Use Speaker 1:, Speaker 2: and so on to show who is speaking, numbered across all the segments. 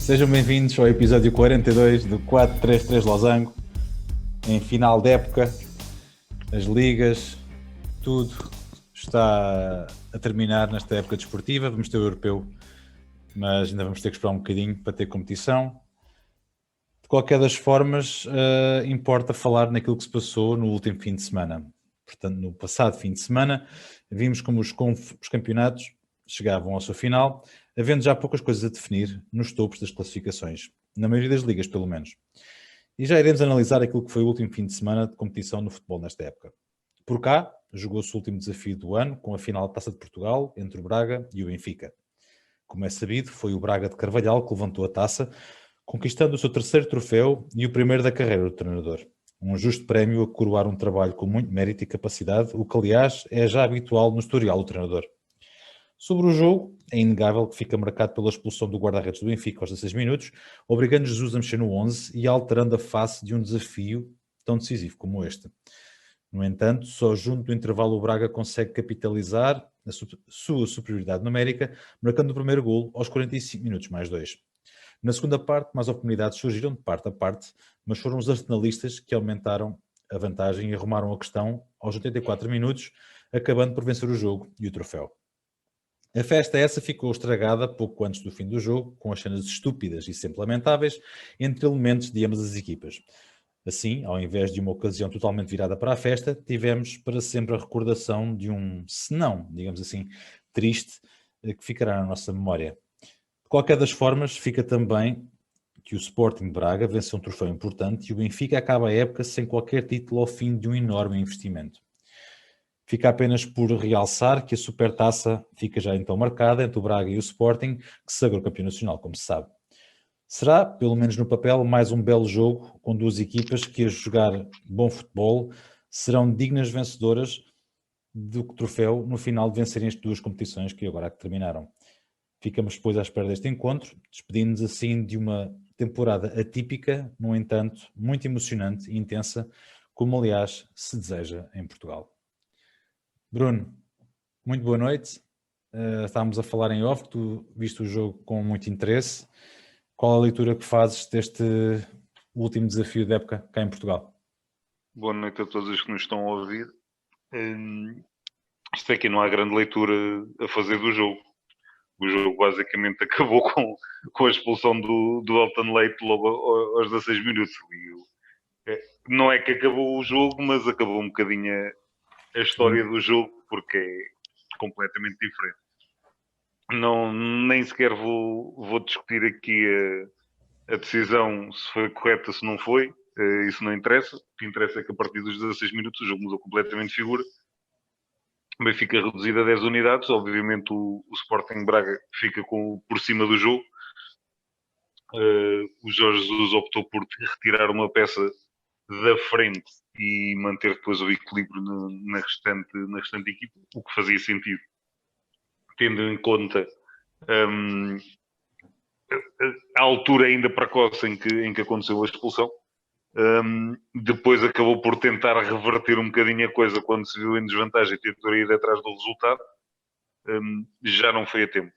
Speaker 1: Sejam bem-vindos ao episódio 42 do 433 Losango. Em final de época, as ligas, tudo está a terminar nesta época desportiva. Vamos ter o europeu, mas ainda vamos ter que esperar um bocadinho para ter competição. De qualquer das formas, importa falar naquilo que se passou no último fim de semana. Portanto, no passado fim de semana, vimos como os campeonatos chegavam ao seu final, havendo já poucas coisas a definir nos topos das classificações, na maioria das ligas, pelo menos. E já iremos analisar aquilo que foi o último fim de semana de competição no futebol nesta época. Por cá, jogou-se o último desafio do ano, com a final da Taça de Portugal, entre o Braga e o Benfica. Como é sabido, foi o Braga de Carvalhal que levantou a taça, conquistando o seu terceiro troféu e o primeiro da carreira do treinador. Um justo prémio a coroar um trabalho com muito mérito e capacidade, o que, aliás, é já habitual no historial do treinador. Sobre o jogo, é inegável que fica marcado pela expulsão do guarda-redes do Benfica aos 16 minutos, obrigando Jesus a mexer no 11 e alterando a face de um desafio tão decisivo como este. No entanto, só junto do intervalo o Braga consegue capitalizar a sua superioridade numérica, marcando o primeiro golo aos 45 minutos mais 2. Na segunda parte, mais oportunidades surgiram de parte a parte, mas foram os arsenalistas que aumentaram a vantagem e arrumaram a questão aos 84 minutos, acabando por vencer o jogo e o troféu. A festa essa ficou estragada pouco antes do fim do jogo, com as cenas estúpidas e sempre lamentáveis entre elementos de ambas as equipas. Assim, ao invés de uma ocasião totalmente virada para a festa, tivemos para sempre a recordação de um senão, digamos assim, triste, que ficará na nossa memória. De qualquer das formas, fica também que o Sporting de Braga venceu um troféu importante e o Benfica acaba a época sem qualquer título ao fim de um enorme investimento. Fica apenas por realçar que a Supertaça fica já então marcada entre o Braga e o Sporting, que se sagrou campeão nacional, como se sabe. Será, pelo menos no papel, mais um belo jogo com duas equipas que, a jogar bom futebol, serão dignas vencedoras do troféu no final de vencerem as duas competições que agora terminaram. Ficamos, pois, à espera deste encontro, despedindo-nos assim de uma temporada atípica, no entanto, muito emocionante e intensa, como aliás se deseja em Portugal. Bruno, muito boa noite. Estávamos a falar em off, tu viste o jogo com muito interesse. Qual a leitura que fazes deste último desafio da época cá em Portugal?
Speaker 2: Boa noite a todos os que nos estão a ouvir. Isto aqui não há grande leitura a fazer do jogo. O jogo basicamente acabou com a expulsão do Elton Leite logo aos 16 minutos. Não é que acabou o jogo, mas acabou um bocadinho a história do jogo, porque é completamente diferente. Não, nem sequer vou discutir aqui a decisão, se foi correta, se não foi. Isso não interessa. O que interessa é que a partir dos 16 minutos o jogo mudou completamente de figura. O Benfica reduzido a 10 unidades. Obviamente o Sporting Braga fica por cima do jogo. O Jorge Jesus optou por retirar uma peça da frente e manter depois o equilíbrio na restante equipa, o que fazia sentido, tendo em conta a altura ainda precoce em que aconteceu a expulsão. Depois acabou por tentar reverter um bocadinho a coisa quando se viu em desvantagem e tentou ir atrás do resultado. Já não foi a tempo.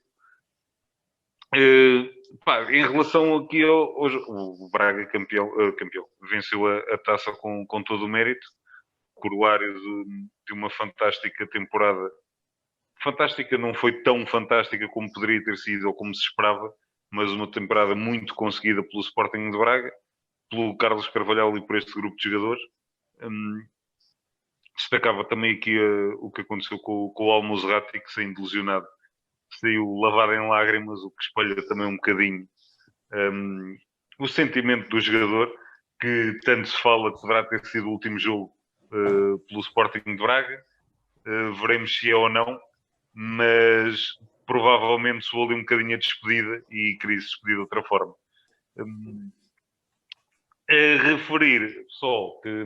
Speaker 2: Em relação aqui hoje, o Braga campeão venceu a taça com todo o mérito, coroário de uma fantástica temporada. Fantástica não foi tão fantástica como poderia ter sido ou como se esperava, mas uma temporada muito conseguida pelo Sporting de Braga, pelo Carlos Carvalhal e por este grupo de jogadores. Destacava também aqui o que aconteceu com o Al-Musrati, que saindo lesionado saiu lavado em lágrimas, o que espalha também um bocadinho o sentimento do jogador, que tanto se fala que deverá ter sido o último jogo pelo Sporting de Braga. Veremos se é ou não, mas provavelmente soou ali um bocadinho a despedida e queria se despedir de outra forma. A referir só que,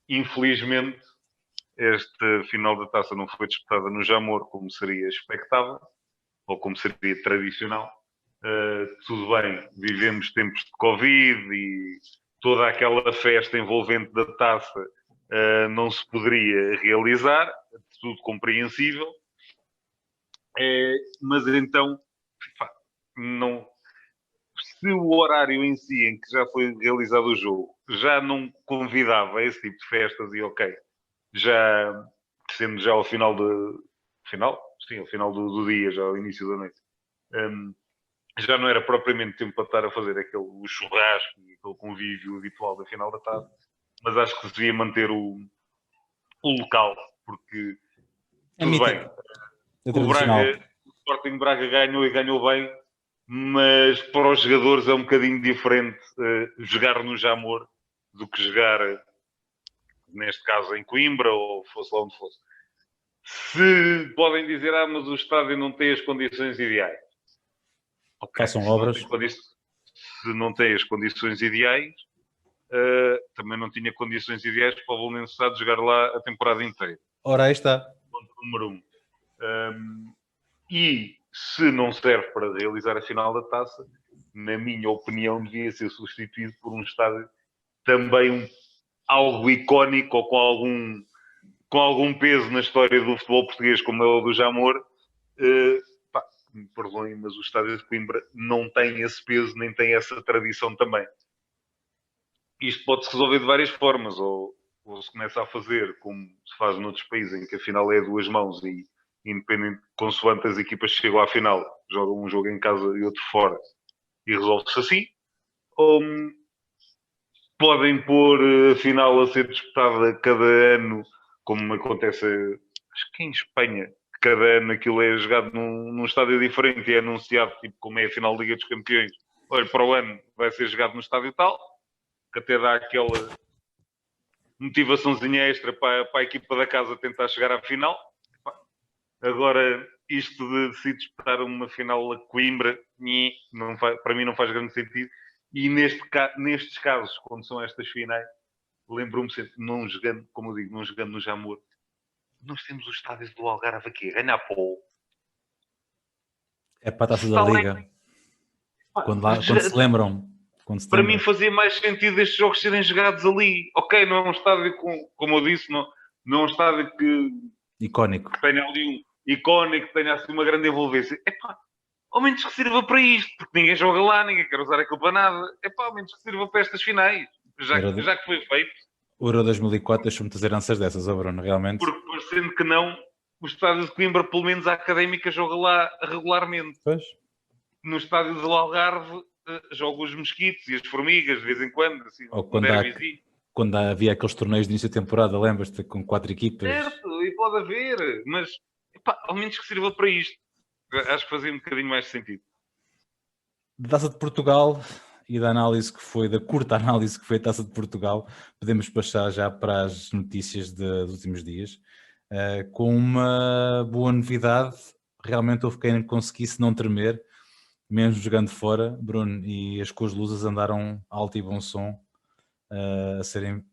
Speaker 2: infelizmente, esta final da taça não foi disputada no Jamor como seria expectável, ou como seria tradicional. Tudo bem, vivemos tempos de Covid e toda aquela festa envolvente da taça não se poderia realizar, tudo compreensível. Mas então, não, se o horário em si em que já foi realizado o jogo já não convidava a esse tipo de festas e ok, já sendo já ao final ao final do dia, já ao início da noite, já não era propriamente tempo para estar a fazer o churrasco e aquele convívio habitual da final da tarde, mas acho que se devia manter o local, porque
Speaker 1: É
Speaker 2: tudo bem,
Speaker 1: mítico, é
Speaker 2: o
Speaker 1: tradicional.
Speaker 2: Braga, o Sporting Braga ganhou e ganhou bem, mas para os jogadores é um bocadinho diferente jogar no Jamor do que jogar, neste caso, em Coimbra ou fosse lá onde fosse. Se podem dizer, mas o estádio não tem as condições ideais. Ok,
Speaker 1: Façam obras.
Speaker 2: se não tem as condições ideais, também não tinha condições ideais para o Belenenses de jogar lá a temporada inteira.
Speaker 1: Ora, aí está.
Speaker 2: Ponto número 1. E se não serve para realizar a final da taça, na minha opinião, devia ser substituído por um estádio também algo icónico ou com algum peso na história do futebol português, como é o do Jamor. Me perdoem, mas o estádio de Coimbra não tem esse peso, nem tem essa tradição também. Isto pode-se resolver de várias formas, ou se começa a fazer como se faz noutros países, em que a final é a duas mãos e independente, consoante as equipas que chegam à final, jogam um jogo em casa e outro fora, e resolve-se assim. Ou podem pôr a final a ser disputada cada ano, como acontece, acho que em Espanha, cada ano aquilo é jogado num estádio diferente e é anunciado, tipo, como é a final da Liga dos Campeões. Olha, para o ano vai ser jogado no estádio tal, que até dá aquela motivaçãozinha extra para a equipa da casa tentar chegar à final. Agora, isto de se disputar uma final a Coimbra, para mim não faz grande sentido. E nestes casos, quando são estas finais, lembro-me sempre, não jogando, como eu digo, não jogando no Jamor, nós temos os estádios do Algarve aqui, a ganhar pó.
Speaker 1: É para a taça da Liga. Quando se lembram.
Speaker 2: Para mim fazia mais sentido estes jogos serem jogados ali. Ok, não é um estádio, como eu disse, não é um estádio
Speaker 1: icónico.
Speaker 2: Que tenha ali um icónico, que tenha assim uma grande envolvência. Ao menos que sirva para isto, porque ninguém joga lá, ninguém quer usar aquilo para nada. Ao menos que sirva para estas finais, já que foi feito.
Speaker 1: O Euro 2004 deixou muitas heranças dessas, Bruno, realmente.
Speaker 2: Porque, parecendo que não, o estádio de Coimbra, pelo menos a Académica, joga lá regularmente.
Speaker 1: Pois.
Speaker 2: No estádio do Algarve, jogam os mosquitos e as formigas, de vez em quando. Assim,
Speaker 1: ou quando havia aqueles torneios de início de temporada, lembras-te, com 4 equipas?
Speaker 2: Certo, e pode haver, mas ao menos que sirva para isto. Acho que fazia um bocadinho mais sentido.
Speaker 1: Da Taça de Portugal e da curta análise que foi a Taça de Portugal, podemos passar já para as notícias dos últimos dias, com uma boa novidade. Realmente houve quem conseguisse não tremer, mesmo jogando fora, Bruno, e as cores luzes andaram alto e bom som a serem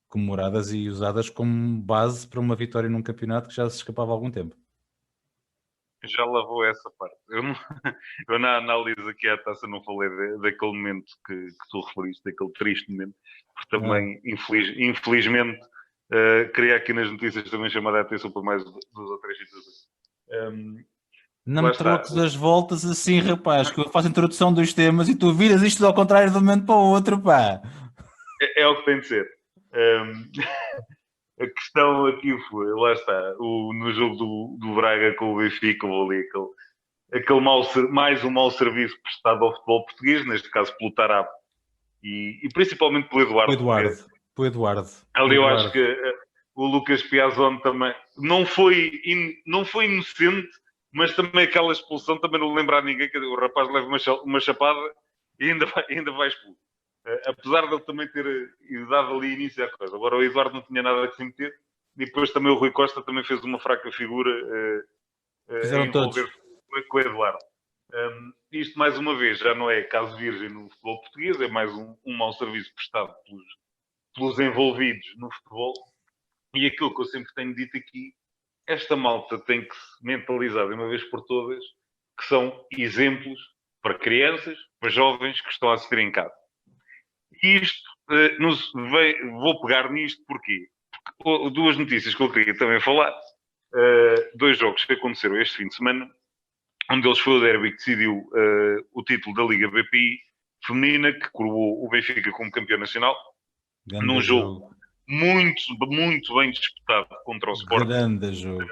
Speaker 1: comemoradas e usadas como base para uma vitória num campeonato que já se escapava há algum tempo.
Speaker 2: Já lavou essa parte. Eu na análise aqui à taça não falei daquele momento que tu referiste, daquele triste momento, porque também, infelizmente, queria aqui nas notícias também chamar a atenção para mais 2 ou 3 situações.
Speaker 1: Não me troques as voltas assim, rapaz, que eu faço a introdução dos temas e tu viras isto ao contrário de um momento para o outro, pá.
Speaker 2: É o que tem de ser. A questão aqui foi, lá está, no jogo do Braga com o Benfica, ali mais um mau serviço prestado ao futebol português, neste caso pelo Tarab e principalmente pelo Eduardo. Ali eu acho que o Lucas Piazon também não foi inocente, mas também aquela expulsão também não lembra a ninguém que o rapaz leva uma chapada e ainda vai expulso. Apesar de ele também ter dado ali início à coisa. Agora o Eduardo não tinha nada a se meter e depois também o Rui Costa também fez uma fraca figura
Speaker 1: fizeram
Speaker 2: a envolver com o Eduardo. Isto mais uma vez já não é caso virgem no futebol português, é mais um mau serviço prestado pelos envolvidos no futebol. E aquilo que eu sempre tenho dito aqui, esta malta tem que se mentalizar de uma vez por todas que são exemplos para crianças, para jovens que estão a assistir em casa. E isto, vou pegar nisto porquê? Porque 2 notícias que eu queria também falar, 2 jogos que aconteceram este fim de semana, um deles foi o derby que decidiu o título da Liga BPI, feminina, que coroou o Benfica como campeão nacional,
Speaker 1: Grande
Speaker 2: num jogo muito, muito bem disputado contra o Sporting.
Speaker 1: Grande jogo.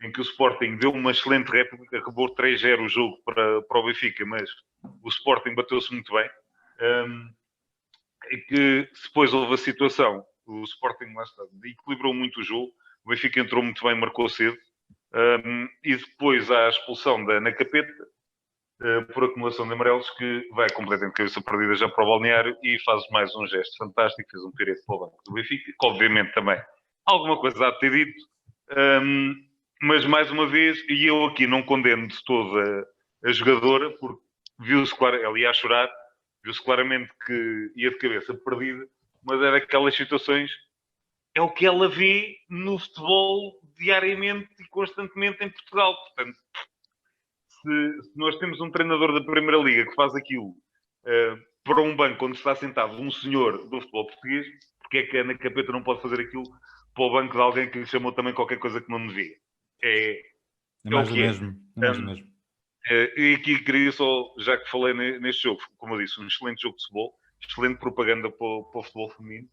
Speaker 2: Em que o Sporting deu uma excelente réplica, acabou 3-0 o jogo para o Benfica, mas o Sporting bateu-se muito bem. E que depois houve a situação, o Sporting lá está, equilibrou muito o jogo, o Benfica entrou muito bem, marcou cedo, e depois há a expulsão da Ana Capeta, por acumulação de amarelos, que vai completamente cabeça perdida já para o balneário e faz mais um gesto fantástico, fez um pirete para o banco do Benfica, que obviamente também alguma coisa há de ter dito, mas mais uma vez, e eu aqui não condeno de toda a jogadora, porque viu-se claro, ela ia a chorar, viu-se claramente que ia de cabeça perdida, mas é daquelas situações, é o que ela vê no futebol diariamente e constantemente em Portugal. Portanto, se nós temos um treinador da Primeira Liga que faz aquilo para um banco onde está sentado um senhor do futebol português, porque é que a Ana Capeta não pode fazer aquilo para o banco de alguém que lhe chamou também qualquer coisa que não devia? É
Speaker 1: mais do mesmo. É mais do mesmo.
Speaker 2: E aqui queria só, já que falei neste jogo, como eu disse, um excelente jogo de futebol, excelente propaganda para o futebol feminino,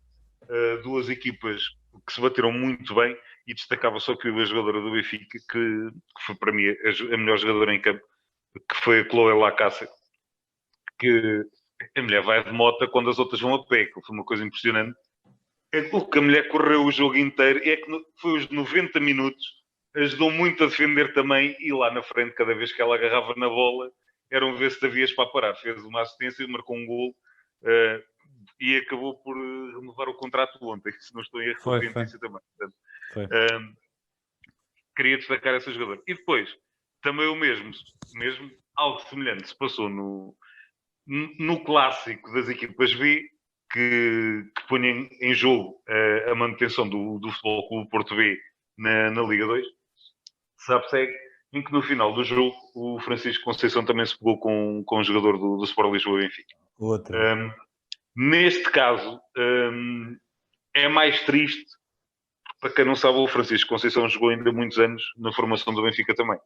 Speaker 2: duas equipas que se bateram muito bem e destacava só que a jogadora do Benfica, que foi para mim a melhor jogadora em campo, que foi a Chloé Lacasse, que a mulher vai de moto quando as outras vão a pé, que foi uma coisa impressionante. O que a mulher correu o jogo inteiro é que foi os 90 minutos, ajudou muito a defender também, e lá na frente, cada vez que ela agarrava na bola, era um ver se havias para parar. Fez uma assistência, marcou um gol e acabou por renovar o contrato ontem, se não estou em erro, foi também. Portanto, queria destacar essa jogadora. E depois, também o mesmo algo semelhante se passou no clássico das equipas B, que põe em jogo a manutenção do Futebol Clube Porto B na Liga 2. Sabe-se em que no final do jogo o Francisco Conceição também se pegou com um jogador do Sport Lisboa Benfica. Neste caso, é mais triste, para quem não sabe, o Francisco Conceição jogou ainda muitos anos na formação do Benfica também.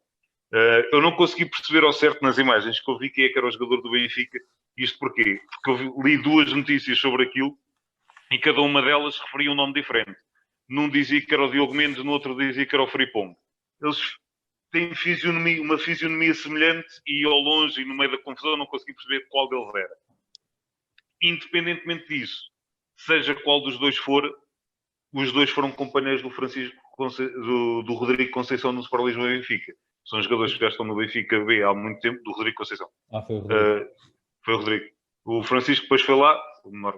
Speaker 2: Eu não consegui perceber ao certo nas imagens que eu vi quem é que era o jogador do Benfica. Isto porquê? Porque eu li duas notícias sobre aquilo e cada uma delas referia um nome diferente. Num dizia que era o Diogo Mendes, no outro dizia que era o Frimpong. Eles têm uma fisionomia semelhante e ao longe e no meio da confusão não consegui perceber qual deles era. Independentemente disso, seja qual dos dois for, os dois foram companheiros do Francisco do Rodrigo Conceição no Sport Lisboa e Benfica. São jogadores que já estão no Benfica B há muito tempo, do Rodrigo Conceição.
Speaker 1: Foi o Rodrigo.
Speaker 2: Foi o Rodrigo. O Francisco depois foi lá,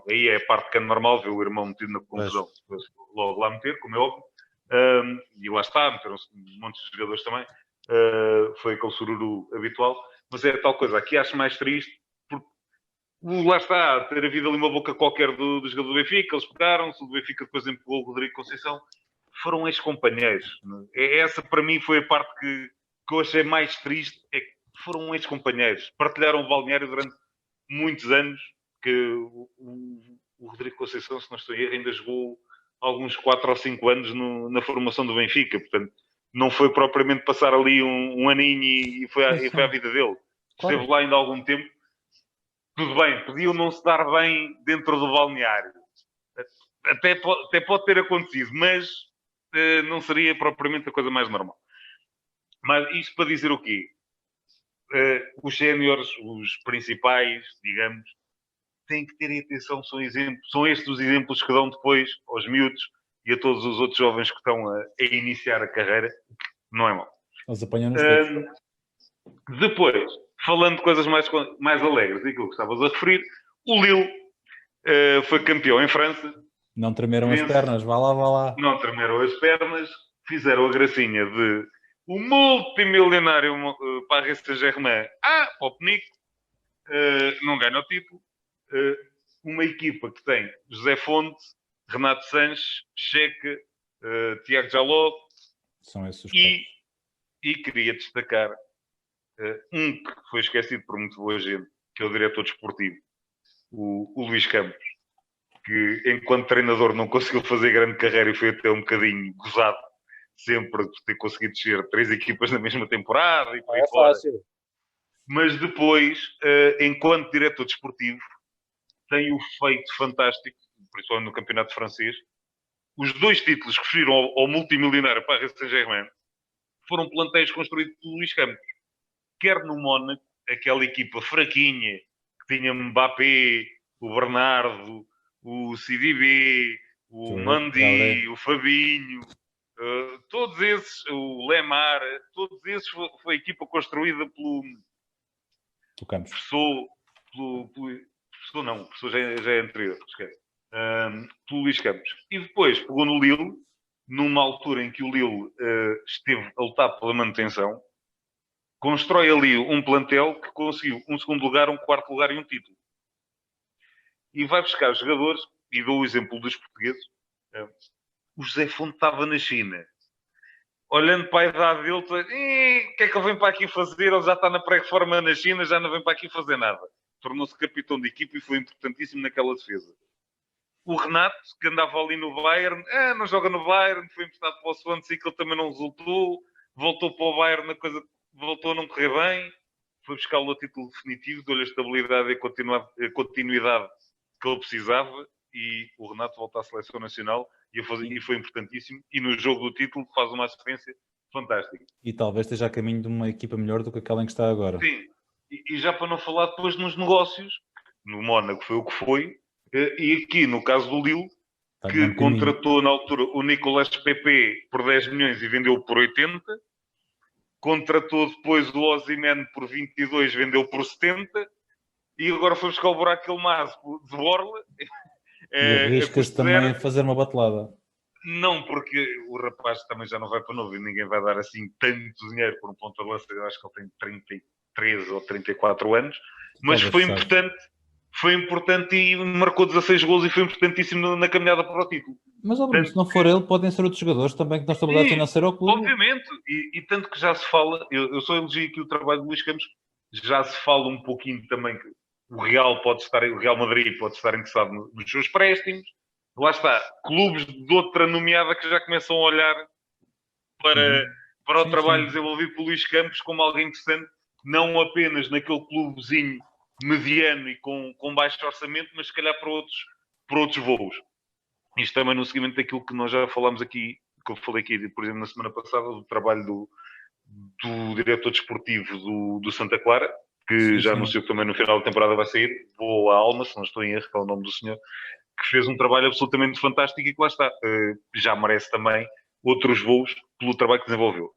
Speaker 2: aí é a parte que é normal, ver o irmão metido na confusão, logo lá meter, como é óbvio. E lá está, meteram-se um monte de jogadores também. Foi aquele sururu habitual. Mas é tal coisa, aqui acho mais triste, porque lá está, ter havido ali uma boca qualquer do jogador do Benfica, eles pegaram-se, o Benfica depois empurrou o Rodrigo Conceição. Foram ex-companheiros. Essa para mim foi a parte que eu achei mais triste, é que foram ex-companheiros. Partilharam o balneário durante muitos anos, que o Rodrigo Conceição, se não estou em erro, ainda jogou alguns 4 ou 5 anos na formação do Benfica. Portanto, não foi propriamente passar ali um aninho e foi a vida dele. Claro. Esteve lá ainda há algum tempo. Tudo bem, podiam não se dar bem dentro do balneário. Até pode ter acontecido, mas não seria propriamente a coisa mais normal. Mas isto para dizer o quê? Os séniores, os principais, digamos, têm que ter atenção, são estes os exemplos que dão depois aos miúdos e a todos os outros jovens que estão a iniciar a carreira. Não é mau.
Speaker 1: Eles apanham-nos todos.
Speaker 2: Depois, falando de coisas mais alegres, aquilo que estavas a referir, o Lille foi campeão em França.
Speaker 1: Não tremeram as pernas, vá lá.
Speaker 2: Não tremeram as pernas, fizeram a gracinha de o multimilionário Paris Saint-Germain ao Penico, não ganha o título. Uma equipa que tem José Fonte, Renato Sanches, Checa, Tiago Jaló.
Speaker 1: São esses os
Speaker 2: e queria destacar que foi esquecido por muito boa gente, que é o diretor desportivo, o Luís Campos, que enquanto treinador não conseguiu fazer grande carreira e foi até um bocadinho gozado sempre por ter conseguido descer 3 equipas na mesma temporada e por aí fora. Fácil. mas depois, enquanto diretor desportivo, tem o feito fantástico, principalmente no campeonato francês. Os 2 títulos que fugiram ao multimilionário Paris Saint-Germain foram plantéis construídos por Luís Campos. Quer no Mónaco, aquela equipa fraquinha, que tinha Mbappé, o Bernardo, o CDB, o Mandi, o Fabinho, todos esses, o Lemar, todos esses foi a equipa construída pelo
Speaker 1: Campos.
Speaker 2: Pessoa já é anterior, esquece. Pelo Luís Campos. E depois pegou no Lille, numa altura em que o Lille esteve a lutar pela manutenção, constrói ali um plantel que conseguiu um segundo lugar, um quarto lugar e um título. E vai buscar jogadores, e dou o exemplo dos portugueses. O José Fonte estava na China. Olhando para a idade dele, o que é que ele vem para aqui fazer? Ele já está na pré-reforma na China, já não vem para aqui fazer nada. Tornou-se capitão de equipa e foi importantíssimo naquela defesa. O Renato, que andava ali no Bayern, não joga no Bayern, foi emprestado para o Swansea, que ele também não resultou, voltou para o Bayern, a coisa voltou a não correr bem, foi buscar o título definitivo, deu-lhe a estabilidade e a continuidade que ele precisava, e o Renato volta à seleção nacional e foi importantíssimo, e no jogo do título faz uma assistência fantástica.
Speaker 1: E talvez esteja a caminho de uma equipa melhor do que aquela em que está agora.
Speaker 2: Sim, e já para não falar depois nos negócios, no Mónaco foi o que foi, e aqui no caso do Lille, que contratou na altura o Nicolas Pepe por 10 milhões e vendeu por 80, contratou depois o Osimhen por 22, vendeu por 70, e agora foi buscar o buraco Elmas de Borla.
Speaker 1: E arriscas também a fazer uma batelada.
Speaker 2: Não, porque o rapaz também já não vai para novo e ninguém vai dar assim tanto dinheiro por um ponto de lança. Eu acho que ele tem 33 ou 34 anos, mas foi importante e marcou 16 gols e foi importantíssimo na caminhada para o título.
Speaker 1: Mas se não for ele, podem ser outros jogadores também que dão estabilidade financeira ao clube.
Speaker 2: Obviamente, e tanto que já se fala, eu só elogio aqui o trabalho de Luís Campos, já se fala um pouquinho também que o Real Madrid pode estar interessado nos seus préstimos. Lá está, clubes de outra nomeada que já começam a olhar para o trabalho desenvolvido por Luís Campos como alguém interessante, não apenas naquele clubezinho mediano e com baixo orçamento, mas se calhar para outros voos. Isto também no seguimento daquilo que nós já falámos aqui, que eu falei aqui, por exemplo, na semana passada, do trabalho do diretor desportivo do Santa Clara, que já anunciou que também no final da temporada vai sair. Vou à Alma, se não estou em erro, que é o nome do senhor, que fez um trabalho absolutamente fantástico e que lá está. Já merece também outros voos pelo trabalho que desenvolveu.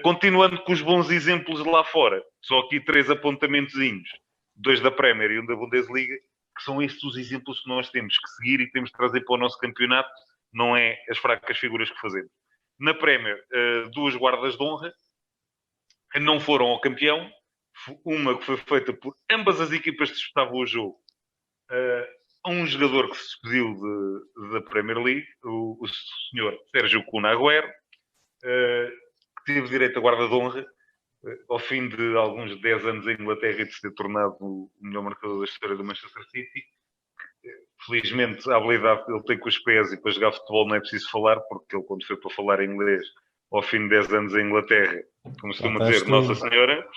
Speaker 2: Continuando com os bons exemplos lá fora, só aqui 3 apontamentozinhos, 2 da Premier e 1 da Bundesliga, que são estes os exemplos que nós temos que seguir e temos que trazer para o nosso campeonato, não é as fracas figuras que fazemos. Na Premier, 2 guardas de honra não foram ao campeão, uma que foi feita por ambas as equipas que disputavam o jogo, um jogador que se despediu da Premier League, o senhor Sérgio Kun Agüero, que teve direito a guarda de honra, ao fim de alguns 10 anos em Inglaterra e de se ter tornado o melhor marcador da história do Manchester City. Felizmente, a habilidade que ele tem com os pés e para jogar futebol não é preciso falar, porque ele, quando foi para falar inglês, ao fim de 10 anos em Inglaterra, como costuma dizer, Nossa Senhora,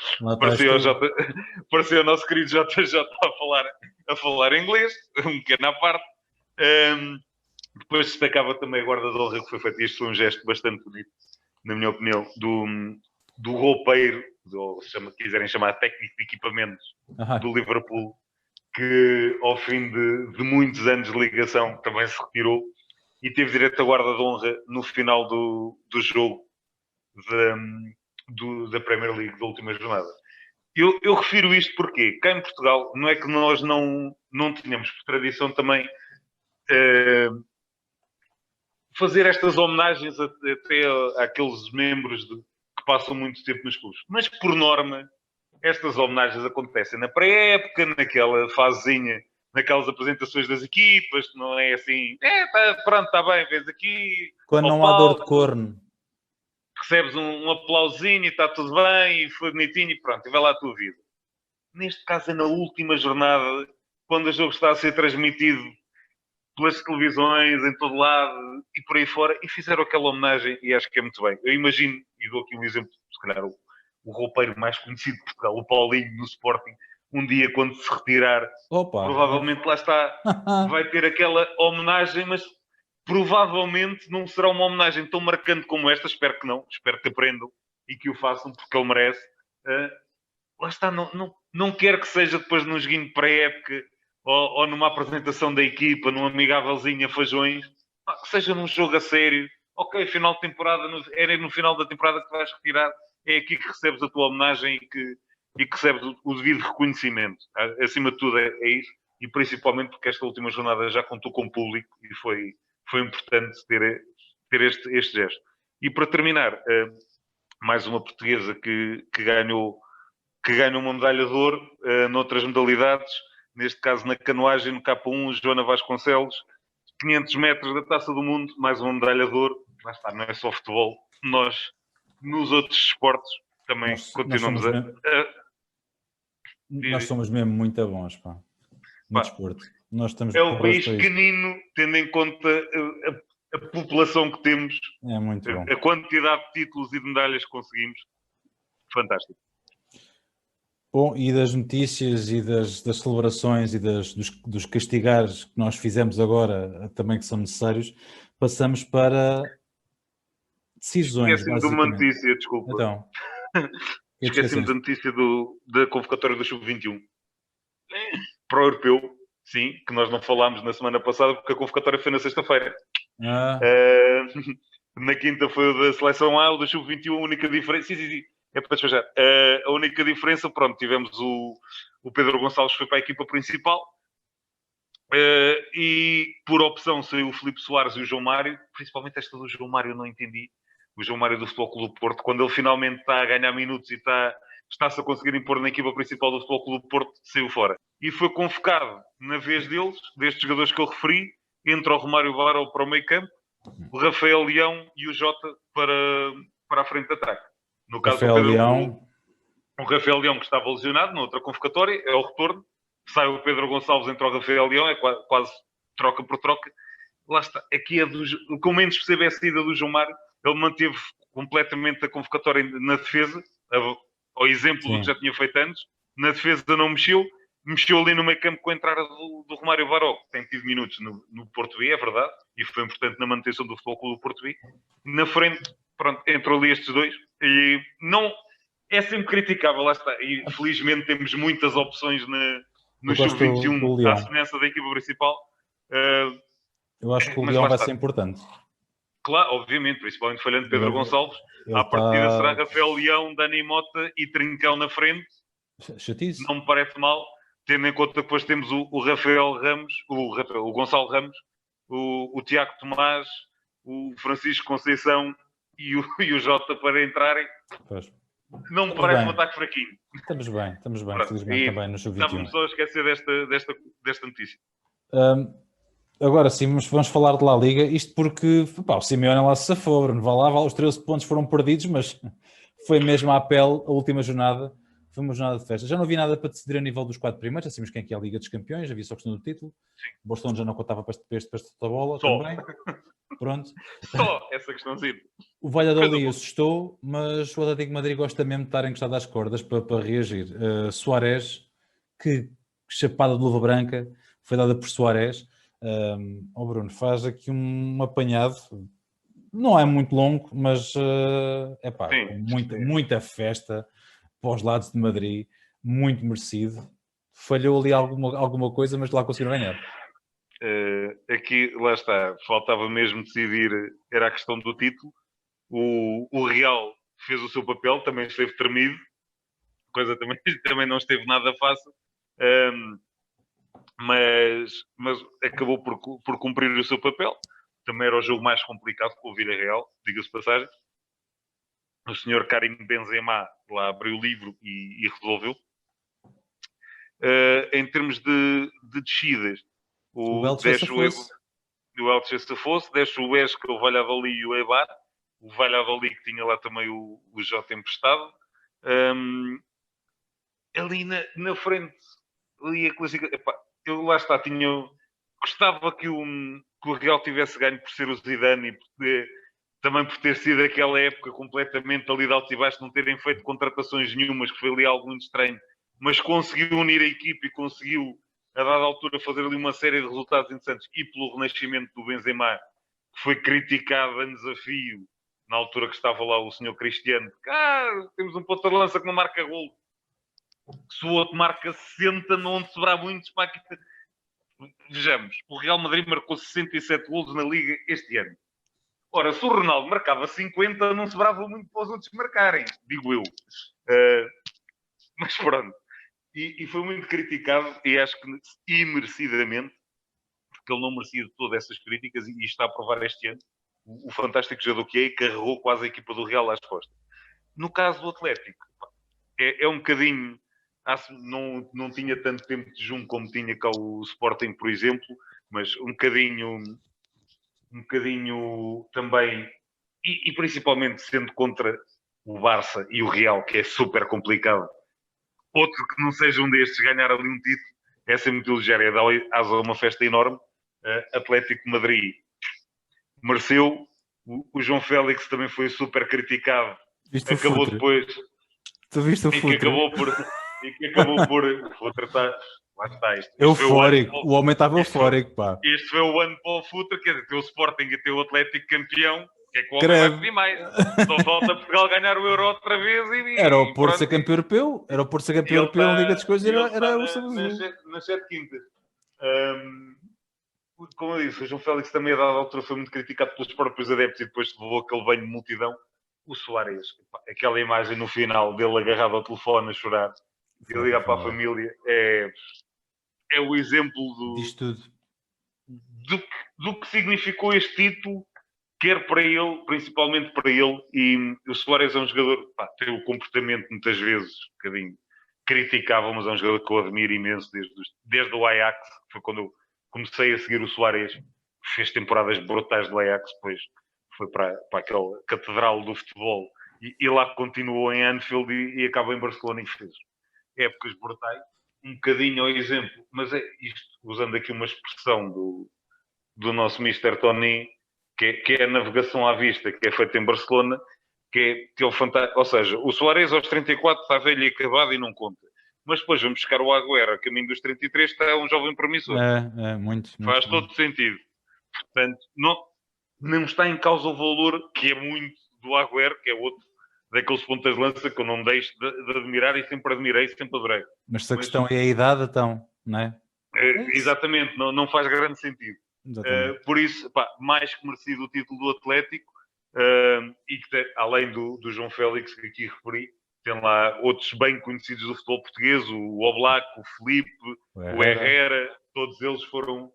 Speaker 2: parecia o nosso querido JJ a falar inglês, um pequeno à parte. Depois destacava também a guarda de honra que foi feita. Isto foi um gesto bastante bonito, na minha opinião, do roupeiro, ou se quiserem chamar técnico de equipamentos do Liverpool, que ao fim de muitos anos de ligação também se retirou e teve direito a guarda de honra no final do jogo da Premier League da última jornada. Eu refiro isto porque cá em Portugal não é que nós não tínhamos por tradição também fazer estas homenagens até àqueles membros que passam muito tempo nos clubes. Mas, por norma, estas homenagens acontecem na pré-época, naquela fasezinha, naquelas apresentações das equipas, não é assim, pronto, está bem, vês aqui...
Speaker 1: Quando não há dor de corno.
Speaker 2: Recebes um aplausinho e está tudo bem, e foi bonitinho e pronto, e vai lá a tua vida. Neste caso é na última jornada, quando o jogo está a ser transmitido pelas televisões, em todo lado e por aí fora, e fizeram aquela homenagem e acho que é muito bem. Eu imagino, e dou aqui um exemplo, se calhar o roupeiro mais conhecido de Portugal, o Paulinho, no Sporting, um dia quando se retirar,
Speaker 1: Opa!
Speaker 2: provavelmente lá está, vai ter aquela homenagem, mas provavelmente não será uma homenagem tão marcante como esta, espero que não, espero que aprendam e que o façam porque ele merece. Lá está, não quero que seja depois num joguinho de pré-época ou numa apresentação da equipa, num amigávelzinho a Fajões, que seja num jogo a sério. Ok, final de temporada, era no final da temporada que te vais retirar, é aqui que recebes a tua homenagem e que recebes o devido reconhecimento. Acima de tudo é isso, e principalmente porque esta última jornada já contou com o público e foi importante ter este gesto. E para terminar, mais uma portuguesa que ganhou uma medalha de ouro noutras modalidades, neste caso na canoagem, no K1, Joana Vasconcelos, 500 metros da Taça do Mundo, mais uma medalha de ouro. Lá está, não é só futebol. Nós, nos outros esportes, também continuamos
Speaker 1: nós somos mesmo muito bons, pá, no desporto. Nós estamos
Speaker 2: é um país pequenino, tendo em conta a população que temos,
Speaker 1: é muito bom.
Speaker 2: A quantidade de títulos e de medalhas que conseguimos. Fantástico.
Speaker 1: Bom, e das notícias e das celebrações e dos castigares que nós fizemos agora, também que são necessários, passamos para decisões,
Speaker 2: Esqueci-me de uma notícia, desculpa.
Speaker 1: Então,
Speaker 2: esqueci-me da notícia da convocatória do Sub-21. Para o Europeu, sim, que nós não falámos na semana passada, porque a convocatória foi na sexta-feira. Na quinta foi o da Seleção A, o da Sub-21, a única diferença... Sim. É para despejar. A única diferença, pronto, tivemos o Pedro Gonçalves foi para a equipa principal e por opção saiu o Filipe Soares e o João Mário. Principalmente esta do João Mário eu não entendi. O João Mário do Futebol Clube do Porto, quando ele finalmente está a ganhar minutos e está-se a conseguir impor na equipa principal do Futebol Clube do Porto, saiu fora. E foi convocado na vez destes jogadores que eu referi, entre o Romário Baró para o meio campo, o Rafael Leão e o Jota para a frente de ataque. No caso
Speaker 1: Rafael Leão.
Speaker 2: O Rafael Leão, que estava lesionado na outra convocatória, é o retorno. Sai o Pedro Gonçalves, entra o Rafael Leão, é quase troca por troca. Lá está. Aqui o que eu menos percebo é a saída do João Mário. Ele manteve completamente a convocatória na defesa, ao exemplo do que já tinha feito antes. Na defesa não mexeu. Mexeu ali no meio campo com a entrada do Romário Baró, que tem tido minutos no Porto B, é verdade, e foi importante na manutenção do Futebol Clube do Porto B. Na frente, pronto, entrou ali estes dois. E não... É sempre criticável, lá está. E felizmente temos muitas opções no Sub-21 à semelhança da equipa principal.
Speaker 1: Eu acho que o Leão vai ser importante.
Speaker 2: Claro, obviamente, principalmente falhando Pedro Gonçalves. À partida será Rafael Leão, Dani Mota e Trincão na frente.
Speaker 1: Chatice.
Speaker 2: Não me parece mal, tendo em conta que depois temos o Rafael Ramos, o Gonçalo Ramos, o Tiago Tomás, o Francisco Conceição e o Jota para entrarem.
Speaker 1: Pois.
Speaker 2: Não me parece um ataque fraquinho.
Speaker 1: Estamos bem, felizmente também no Sub-21.
Speaker 2: Estamos só a esquecer desta notícia.
Speaker 1: Agora sim, vamos falar de La Liga, isto porque o Simeone lá se safou, Bruno, os 13 pontos foram perdidos, mas foi mesmo à pele a última jornada, foi uma jornada de festa. Já não havia nada para decidir a nível dos 4 primeiros, já sabemos quem é que é a Liga dos Campeões, havia só questão do título.
Speaker 2: Sim.
Speaker 1: O Barcelona já não contava para este da bola também. Pronto.
Speaker 2: Só essa questãozinha.
Speaker 1: O Valladolid assustou, mas o Atlético de Madrid gosta mesmo de estar encostado às cordas para reagir. Suárez, que chapada de luva branca, foi dada por Suárez. Bruno, faz aqui um apanhado, não é muito longo, mas muita festa para os lados de Madrid, muito merecido. Falhou ali alguma coisa, mas lá conseguiram ganhar.
Speaker 2: Aqui, lá está, faltava mesmo decidir, era a questão do título. O Real fez o seu papel, também esteve tremido, coisa também não esteve nada fácil, mas acabou por cumprir o seu papel. Também era o jogo mais complicado com o Villarreal, diga-se passagem. O senhor Karim Benzema lá abriu o livro e resolveu. Em termos de descidas, o Elche safou-se, desce o Esca, o Valladolid e o Eibar. O Valladolid que tinha lá também o Jota emprestado. Ali na frente, ali a clássica... eu lá está, gostava que o Real tivesse ganho por ser o Zidane também por ter sido aquela época completamente ali de altos e baixos, não terem feito contratações nenhumas, que foi ali algo muito estranho, mas conseguiu unir a equipe e conseguiu, a dada altura, fazer ali uma série de resultados interessantes, e pelo renascimento do Benzema, que foi criticado a desafio, na altura que estava lá o senhor Cristiano, que temos um ponta de lança que não marca gol, se o outro marca 60, não onde sobrar muitos, para aqui. Vejamos, o Real Madrid marcou 67 golos na Liga este ano. Ora, se o Ronaldo marcava 50, não sobrava muito para os outros marcarem, digo eu. Mas pronto. E foi muito criticado, e acho que imerecidamente, porque ele não merecia de todas essas críticas, e está a provar este ano o fantástico jogador que é, e carregou quase a equipa do Real às costas. No caso do Atlético, é um bocadinho... Não tinha tanto tempo de junho como tinha cá o Sporting, por exemplo, mas um bocadinho também, e principalmente sendo contra o Barça e o Real, que é super complicado. Outro que não seja um destes ganhar ali um título é sempre muito ligeiro, é dar asa a uma festa enorme. Atlético de Madrid mereceu. O João Félix também foi super criticado.
Speaker 1: Viste
Speaker 2: acabou
Speaker 1: o
Speaker 2: depois.
Speaker 1: Tu viste o
Speaker 2: que acabou por. Vou tratar. Lá está isto.
Speaker 1: Eufórico. O homem estava eufórico, pá.
Speaker 2: Este foi o ano para o futuro, quer dizer, ter o Sporting e ter o Atlético campeão. Que é que o homem vai pedir mais? Só falta Portugal ganhar o Euro outra vez
Speaker 1: era o Porto ser campeão europeu. Era o Porto ser campeão europeu na Liga dos Coisas. Era o
Speaker 2: nas 7 quintas. Como eu disse, o João Félix também a dada altura foi muito criticado pelos próprios adeptos e depois levou aquele banho de multidão. O Soares, aquela imagem no final dele agarrado ao telefone a chorar e a ligar para a família é o exemplo
Speaker 1: diz tudo.
Speaker 2: Do que significou este título, quer para ele, principalmente para ele. E o Soares é um jogador, tem o comportamento muitas vezes um bocadinho criticável, mas é um jogador que eu admiro imenso desde o Ajax, que foi quando eu comecei a seguir o Soares. Fez temporadas brutais do Ajax, depois foi para aquela catedral do futebol e lá continuou em Anfield e acabou em Barcelona e fez épocas brutais. Um bocadinho ao exemplo, mas é isto, usando aqui uma expressão do nosso Mr. Tony, que é a navegação à vista, que é feita em Barcelona, que é o fantástico. Ou seja, o Soares aos 34 está velho e acabado e não conta. Mas depois vamos buscar o Agüero, a caminho dos 33, está um jovem promissor.
Speaker 1: Muito.
Speaker 2: Faz todo sentido. Portanto, não está em causa o valor, que é muito do Agüero, que é outro daqueles pontas de lança que eu não deixo de admirar e sempre admirei, sempre adorei.
Speaker 1: Mas se a questão é a idade, então, não é?
Speaker 2: Exatamente, não faz grande sentido. Por isso, mais que merecido o título do Atlético, e que além do João Félix, que aqui referi, tem lá outros bem conhecidos do futebol português, o Oblak, o Felipe, o Herrera, todos eles foram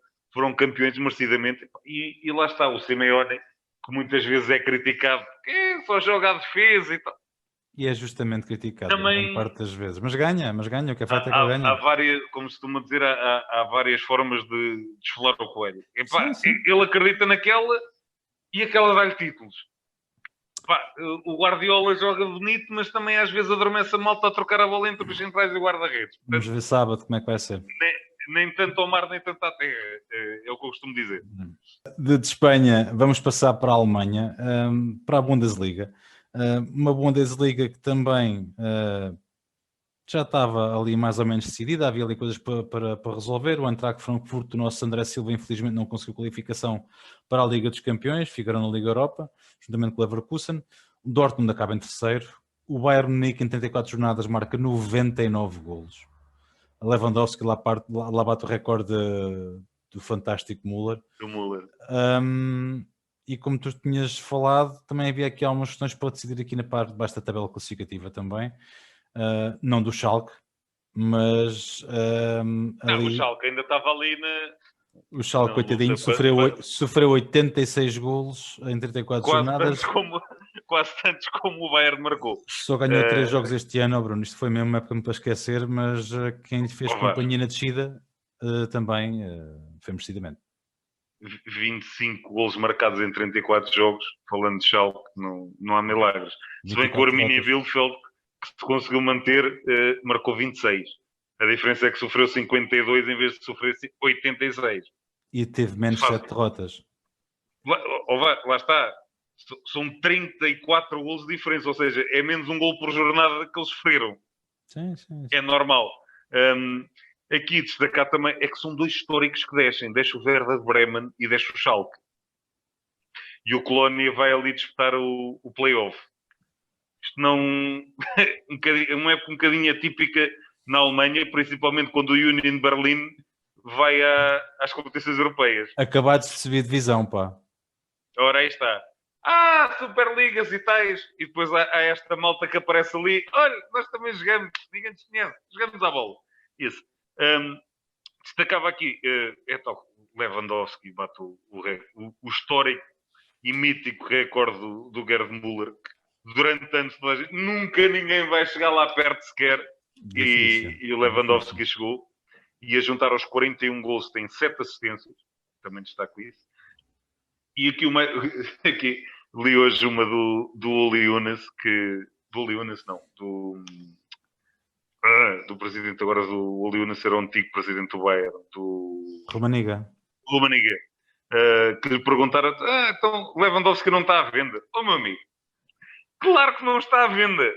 Speaker 2: campeões merecidamente. E lá está o Simeone, que muitas vezes é criticado, porque só joga a defesa e tal.
Speaker 1: E é justamente criticado, também, parte das vezes. Mas ganha, o que é fato é que ele ganha.
Speaker 2: Há várias, como se costuma dizer, há várias formas de desfolar o coelho.
Speaker 1: Sim.
Speaker 2: Ele acredita naquela e aquela dá-lhe títulos. O Guardiola joga bonito, mas também às vezes adormece a malta a trocar a bola entre os centrais e o guarda-redes.
Speaker 1: Vamos ver sábado como é que vai ser.
Speaker 2: Nem tanto ao mar, nem tanto à terra. É o que eu costumo dizer.
Speaker 1: De Espanha, vamos passar para a Alemanha, para a Bundesliga. Uma Bundesliga que também já estava ali mais ou menos decidida, havia ali coisas para resolver. O Eintracht Frankfurt, o nosso André Silva, infelizmente não conseguiu qualificação para a Liga dos Campeões, ficaram na Liga Europa, juntamente com o Leverkusen. O Dortmund acaba em terceiro. O Bayern Munique, em 34 jornadas, marca 99 golos. A Lewandowski lá bate o recorde do fantástico Müller.
Speaker 2: Do Müller.
Speaker 1: E como tu tinhas falado, também havia aqui algumas questões para decidir aqui na parte de baixo da tabela classificativa também. Não do Schalke, mas ali...
Speaker 2: O Schalke ainda estava ali
Speaker 1: O Schalke, coitadinho, sofreu 86 golos em 34 jornadas.
Speaker 2: Quase tantos como o Bayern marcou.
Speaker 1: Só ganhou 3 jogos este ano, Bruno. Isto foi mesmo uma época para esquecer, mas quem lhe fez companhia na descida também foi merecidamente.
Speaker 2: 25 golos marcados em 34 jogos, falando de Schalke, não há milagres. Se bem que o Arminia Bielefeld, que se conseguiu manter, marcou 26. A diferença é que sofreu 52 em vez de sofrer 86.
Speaker 1: E teve menos 7 derrotas.
Speaker 2: Lá está. São 34 golos de diferença, ou seja, é menos um gol por jornada que eles sofreram.
Speaker 1: Sim, sim.
Speaker 2: É normal. Aqui destacar também é que são dois históricos que descem. Desce o Werder Bremen e desce o Schalke. E o Colónia vai ali disputar o play-off. Isto não... uma época um bocadinho atípica na Alemanha, principalmente quando o Union Berlin vai às competições europeias.
Speaker 1: Acabados de subir divisão, pá.
Speaker 2: Ora, aí está. Superligas e tais. E depois há esta malta que aparece ali. Olha, nós também jogamos. Ninguém nos conhece. Jogamos à bola. Isso. Destacava aqui. É tal. Lewandowski bate o histórico e mítico recorde do Gerd Müller. Que durante anos nunca ninguém vai chegar lá perto sequer. E o Lewandowski chegou. E a juntar aos 41 gols tem 7 assistências. Também destaco isso. E aqui li hoje uma do Uli Younes, do Uli Younes não, do presidente agora do Uli Younes, era o antigo presidente do Bayern, do
Speaker 1: Rumaniga.
Speaker 2: Que lhe perguntaram, então Lewandowski não está à venda. Meu amigo, claro que não está à venda.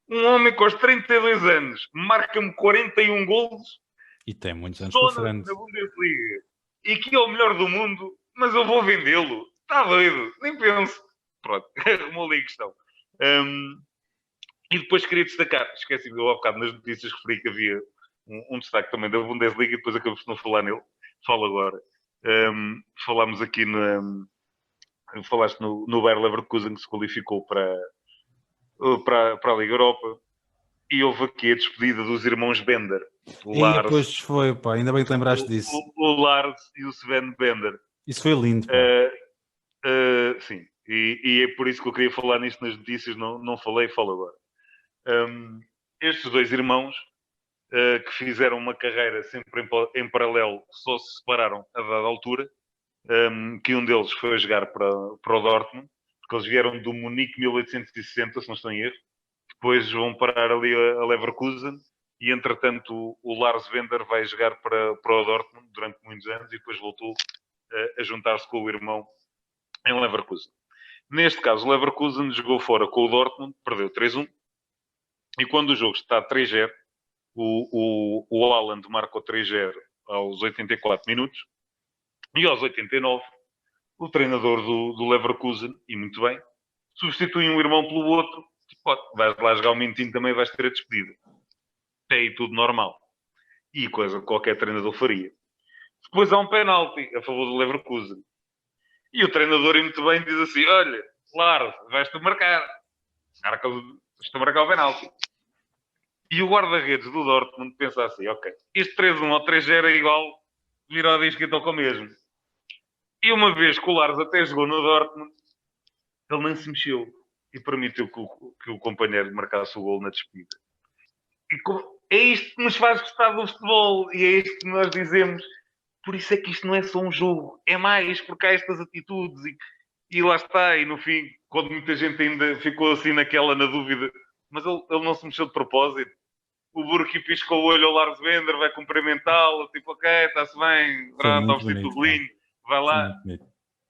Speaker 2: Um homem com os 32 anos marca-me 41 golos
Speaker 1: e tem muitos anos por frente
Speaker 2: na Bundesliga e que é o melhor do mundo, mas eu vou vendê-lo. Está doido, nem penso. Pronto, arrumou ali a questão. E depois queria destacar, esqueci-me há bocado nas notícias, referi que havia um destaque também da Bundesliga e depois acabamos de não falar nele. Falo agora. Falámos aqui falaste no Bayer Leverkusen que se qualificou para a Liga Europa e houve aqui a despedida dos irmãos Bender.
Speaker 1: E depois foi, pá, ainda bem que lembraste disso.
Speaker 2: O Lars e o Sven Bender.
Speaker 1: Isso foi lindo.
Speaker 2: Sim, e é por isso que eu queria falar nisto nas notícias, não falei, falo agora. Estes dois irmãos que fizeram uma carreira sempre em paralelo, só se separaram a dada altura, que um deles foi a jogar para o Dortmund, porque eles vieram do Munique 1860, se não estou em erro, depois vão parar ali a Leverkusen, e entretanto o Lars Bender vai jogar para o Dortmund durante muitos anos e depois voltou a juntar-se com o irmão em Leverkusen. Neste caso, o Leverkusen jogou fora com o Dortmund, perdeu 3-1, e quando o jogo está 3-0, o Haaland marcou 3-0 aos 84 minutos, e aos 89, o treinador do Leverkusen, e muito bem, substitui um irmão pelo outro, vais lá jogar o minutinho também, vais ter a despedida. É aí tudo normal. E coisa que qualquer treinador faria. Depois há um penalti a favor do Leverkusen. E o treinador, e muito bem, diz assim, olha, Lars, vais-te marcar. Estou a marcar o penalti. E o guarda-redes do Dortmund pensa assim, ok, este 3-1 ou 3-0 é igual, vira o disco e toca o mesmo. E uma vez que o Lars até jogou no Dortmund, ele nem se mexeu e permitiu que o companheiro marcasse o gol na despedida. É isto que nos faz gostar do futebol e é isto que nós dizemos. Por isso é que isto não é só um jogo, é mais porque há estas atitudes e lá está. E no fim, quando muita gente ainda ficou assim na dúvida, mas ele não se mexeu de propósito. O Burki piscou o olho ao Lars Bender, vai cumprimentá-lo, tipo, ok, está-se bem, está vestido do golinho, vai lá.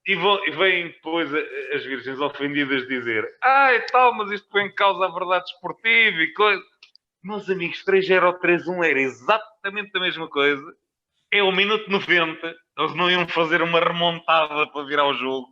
Speaker 2: E vêm depois as virgens ofendidas dizer e tal, mas isto põe em causa a verdade esportiva e coisa. Meus amigos, 3-0 ou 3-1 era exatamente a mesma coisa. É o minuto 90. Eles não iam fazer uma remontada para virar o jogo.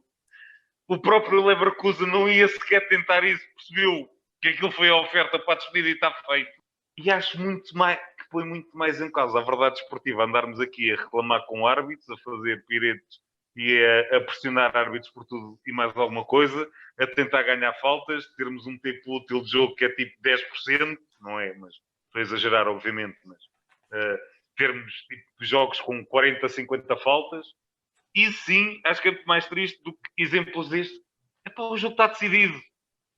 Speaker 2: O próprio Leverkusen não ia sequer tentar isso. Percebeu que aquilo foi a oferta para a despedida e está feito. E acho que põe muito mais em causa a verdade esportiva. Andarmos aqui a reclamar com árbitros, a fazer piretes e a pressionar árbitros por tudo e mais alguma coisa, a tentar ganhar faltas, termos um tempo útil de jogo que é tipo 10%, não é? Mas estou a exagerar, obviamente, mas termos tipo, jogos com 40, 50 faltas, e sim, acho que é muito mais triste do que exemplos deste. O jogo está decidido.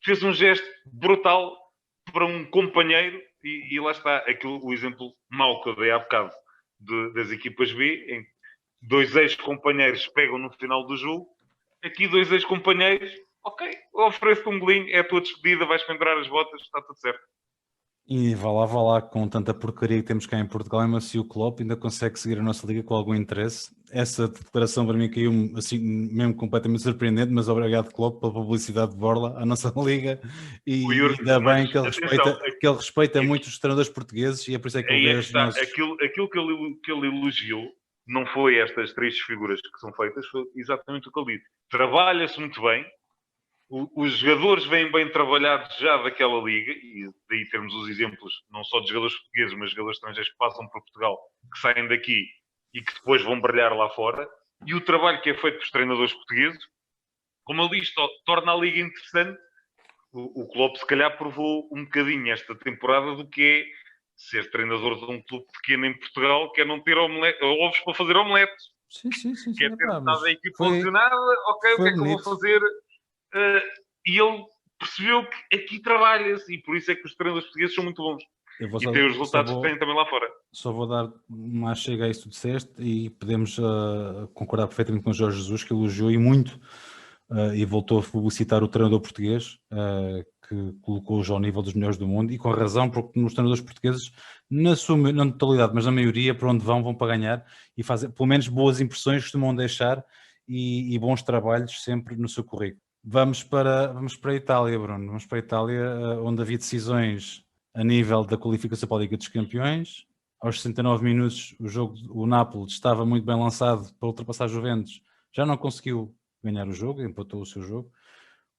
Speaker 2: Fez um gesto brutal para um companheiro, e lá está o exemplo mau que eu dei há bocado das equipas B, em que 2 ex-companheiros pegam no final do jogo. Aqui 2 ex-companheiros, ok, ofereço-te um golinho, é a tua despedida, vais pendurar as botas, está tudo certo.
Speaker 1: E vá lá, com tanta porcaria que temos cá em Portugal, e se o Klopp ainda consegue seguir a nossa liga com algum interesse. Essa declaração para mim caiu assim, mesmo completamente surpreendente, mas obrigado, Klopp, pela publicidade de borla à nossa liga,
Speaker 2: O
Speaker 1: e
Speaker 2: Jürgen,
Speaker 1: ainda
Speaker 2: mas
Speaker 1: bem que
Speaker 2: atenção,
Speaker 1: ele respeita
Speaker 2: aqui,
Speaker 1: muito os treinadores portugueses, e é por isso é que ele
Speaker 2: aí
Speaker 1: vê
Speaker 2: é que
Speaker 1: os
Speaker 2: está.
Speaker 1: nossos...
Speaker 2: Aquilo que ele elogiou não foi estas três figuras que são feitas, foi exatamente o que ele disse. Trabalha-se muito bem, os jogadores vêm bem trabalhados já daquela liga, e daí temos os exemplos não só de jogadores portugueses, mas de jogadores estrangeiros que passam por Portugal, que saem daqui e que depois vão brilhar lá fora. E o trabalho que é feito pelos treinadores portugueses, como ele diz, torna a liga interessante. O Klopp se calhar provou um bocadinho esta temporada do que é ser treinador de um clube pequeno em Portugal, que é não ter ovos para fazer omeletes,
Speaker 1: Sim,
Speaker 2: que é ter
Speaker 1: epá,
Speaker 2: metade da
Speaker 1: mas
Speaker 2: equipa lesionada, ok, o que
Speaker 1: foi
Speaker 2: é que eu vou
Speaker 1: bonito.
Speaker 2: fazer? E ele percebeu que aqui trabalha-se e por isso é que os treinadores portugueses são muito bons
Speaker 1: Eu vou
Speaker 2: e têm os
Speaker 1: só
Speaker 2: resultados que têm também lá fora.
Speaker 1: Só vou dar uma chega a isso que tu disseste, e podemos concordar perfeitamente com o Jorge Jesus, que elogiou e muito, e voltou a publicitar o treinador português, que colocou-os ao nível dos melhores do mundo, e com razão, porque nos treinadores portugueses, na totalidade, mas na maioria, para onde vão para ganhar, e fazem pelo menos boas impressões, costumam deixar, e bons trabalhos sempre no seu currículo. Vamos para a Itália, Bruno. Vamos para a Itália, onde havia decisões a nível da qualificação para a Liga dos Campeões. Aos 69 minutos, o Nápoles estava muito bem lançado para ultrapassar a Juventus. Já não conseguiu ganhar o jogo, empatou o seu jogo.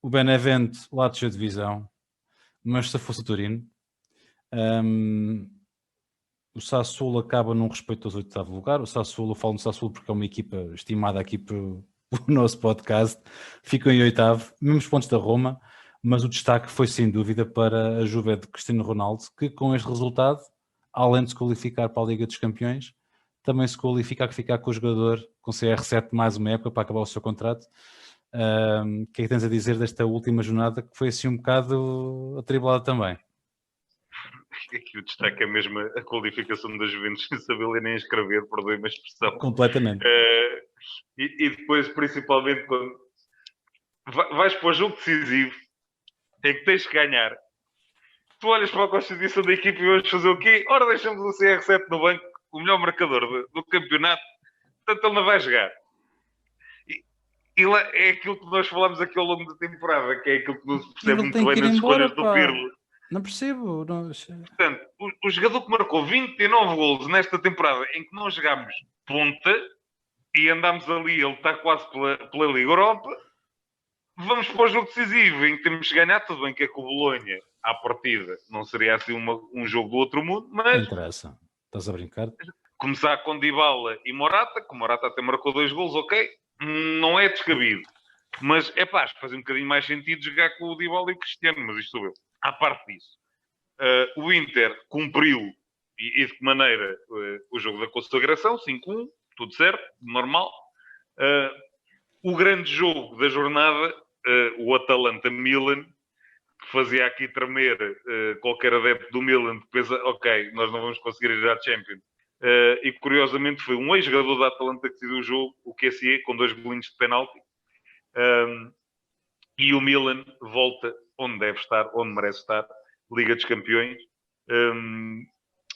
Speaker 1: O Benevento lá desceu de divisão, mas se fosse o Torino. O Sassuolo acaba num respeitoso oitavo lugar. O Sassuolo, eu falo no Sassuolo porque é uma equipa estimada aqui pelo nosso podcast. Ficam em oitavo, mesmos pontos da Roma, mas o destaque foi sem dúvida para a Juve de Cristiano Ronaldo, que com este resultado, além de se qualificar para a Liga dos Campeões, também se qualifica a ficar com o jogador com CR7 mais uma época para acabar o seu contrato. O que é que tens a dizer desta última jornada, que foi assim um bocado atribulada também?
Speaker 2: Aqui o destaque é mesmo a qualificação das Juventus sem saber ler nem escrever, perdoe uma expressão.
Speaker 1: Completamente.
Speaker 2: E depois, principalmente, quando vais para o jogo decisivo, em que tens que ganhar, tu olhas para a constituição da equipe e vais fazer o quê? Ora, deixamos o CR7 no banco, o melhor marcador do campeonato, portanto ele não vai jogar. E lá é aquilo que nós falámos aqui ao longo da temporada, que é aquilo que não se percebe muito bem nas escolhas do Pirlo.
Speaker 1: Não percebo.
Speaker 2: Portanto, o jogador que marcou 29 golos nesta temporada, em que nós jogámos ponta e andámos ali, ele está quase pela Liga Europa, vamos para o jogo decisivo, em que temos que ganhar. Tudo bem que é com o Bolonha, à partida, não seria assim um jogo do outro mundo, mas...
Speaker 1: Não interessa. Estás a brincar?
Speaker 2: Começar com Dybala e Morata, que o Morata até marcou 2 golos, ok, não é descabido. Mas é pá, faz um bocadinho mais sentido jogar com o Dybala e o Cristiano, mas isto sou eu. À parte disso, o Inter cumpriu, e de que maneira, o jogo da consagração, 5-1, tudo certo, normal. O grande jogo da jornada, o Atalanta-Milan, que fazia aqui tremer qualquer adepto do Milan, que pensa, ok, nós não vamos conseguir ir à Champions. E curiosamente foi um ex-jogador da Atalanta que decidiu o jogo, o QSE, com 2 golinhos de penalti. E o Milan volta onde deve estar, onde merece estar, Liga dos Campeões.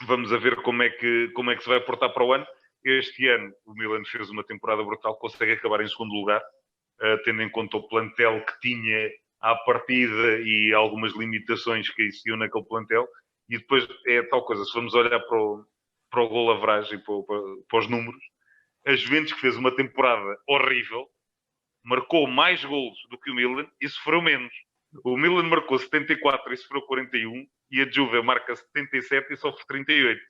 Speaker 2: Vamos a ver como é que se vai portar para o ano. Este ano o Milan fez uma temporada brutal, consegue acabar em segundo lugar, tendo em conta o plantel que tinha à partida e algumas limitações que existiam naquele plantel. E depois é tal coisa, se vamos olhar para o gol average e para os números, a Juventus, que fez uma temporada horrível, marcou mais golos do que o Milan e sofreu menos. O Milan marcou 74 e sofreu 41, e a Juve marca 77 e sofre 38.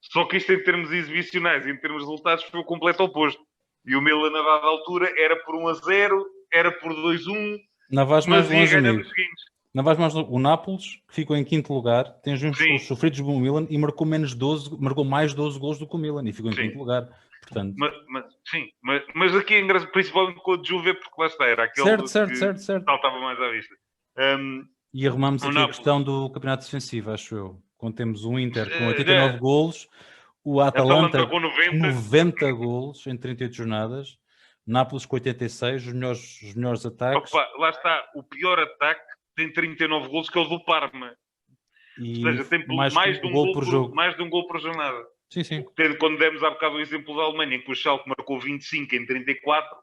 Speaker 2: Só que isto em termos exibicionais e em termos de resultados foi o completo oposto. E o Milan, a dada altura, era por 1-0, era por 2-1,
Speaker 1: Não vais mais longe, amigo.
Speaker 2: seguintes.
Speaker 1: Não vais mais longe. O Nápoles, que ficou em quinto lugar, tem uns gols sofridos do Milan e marcou mais 12 gols do que o Milan e ficou em quinto lugar. Portanto...
Speaker 2: Mas aqui é engraçado, principalmente com a Juve, porque lá está, era aquele
Speaker 1: certo.
Speaker 2: saltava mais à vista.
Speaker 1: E arrumamos aqui a questão do campeonato defensivo, acho eu. Quando temos o Inter com 89 golos, o Atalanta com 90 golos em 38 jornadas, Nápoles com 86, os melhores ataques.
Speaker 2: Opa, lá está, o pior ataque tem 39 golos, que é o do Parma.
Speaker 1: E
Speaker 2: Ou seja, tem
Speaker 1: mais
Speaker 2: mais de
Speaker 1: um
Speaker 2: um
Speaker 1: gol
Speaker 2: gol
Speaker 1: por jogo.
Speaker 2: mais de um gol por jornada.
Speaker 1: Sim, sim.
Speaker 2: Quando demos há bocado o exemplo da Alemanha, em que o Schalke marcou 25 em 34,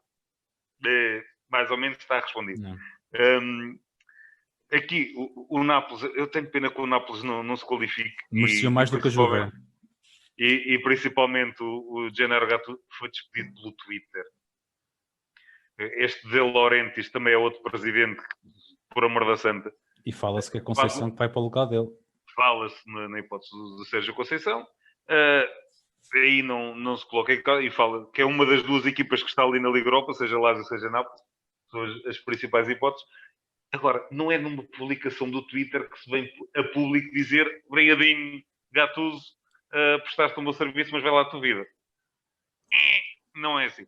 Speaker 2: mais ou menos está respondido. Aqui, o Nápoles, eu tenho pena que o Nápoles não se qualifique.
Speaker 1: Mereceu mais do que a Juve.
Speaker 2: E principalmente o Gennaro Gattuso foi despedido pelo Twitter. Este De Laurentiis também é outro presidente, por amor da santa.
Speaker 1: E fala-se que a Conceição que vai para o lugar dele.
Speaker 2: Fala-se na hipótese do Sérgio Conceição. Aí não se coloca e fala que é uma das duas equipas que está ali na Liga Europa, seja Lazio, seja Nápoles. São as principais hipóteses. Agora, não é numa publicação do Twitter que se vem a público dizer obrigadinho, Gattuso, prestaste o meu serviço, mas vai lá a tua vida. Não é assim.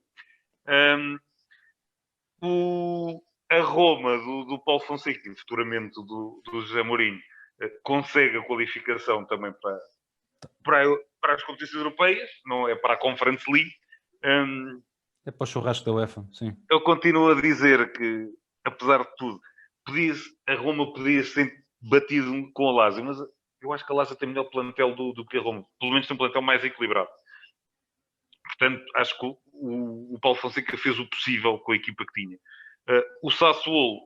Speaker 2: A Roma do Paulo Fonseca, futuramente do José Mourinho, consegue a qualificação também para as competições europeias, não é para a Conference League.
Speaker 1: É para o churrasco da UEFA, sim.
Speaker 2: Eu continuo a dizer que, apesar de tudo, a Roma podia ser batido com a Lazio, mas eu acho que a Lazio tem melhor plantel do que a Roma. Pelo menos tem um plantel mais equilibrado. Portanto, acho que o Paulo Fonseca fez o possível com a equipa que tinha. O Sassuolo,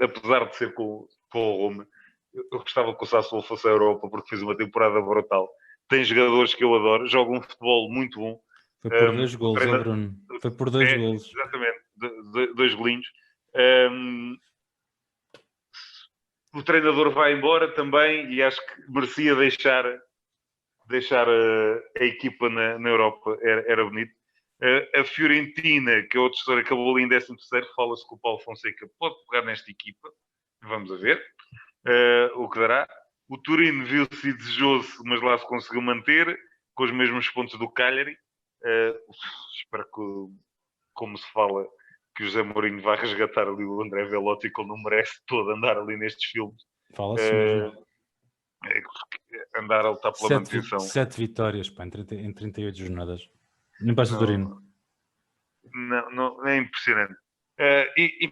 Speaker 2: apesar de ser com a Roma, eu gostava que o Sassuolo fosse a Europa porque fez uma temporada brutal. Tem jogadores que eu adoro, jogam um futebol muito bom.
Speaker 1: Foi por 2 golos, Bruno. Foi por 2 golos.
Speaker 2: Exatamente, 2 golinhos. O treinador vai embora também e acho que merecia deixar a equipa na Europa. Era bonito. A Fiorentina, que é outra história, acabou ali em 13º, fala-se que o Paulo Fonseca pode pegar nesta equipa. Vamos a ver o que dará. O Turino viu-se desejoso, mas lá se conseguiu manter, com os mesmos pontos do Cagliari. Espero que, como se fala, que o José Mourinho vai resgatar ali o André Velotti, que ele não merece todo andar ali nestes filmes.
Speaker 1: Fala-se mesmo.
Speaker 2: Andar a lutar pela manutenção.
Speaker 1: 7 vitórias, pá, em 38 jornadas. Nem basta o Turino.
Speaker 2: Não, é impressionante. E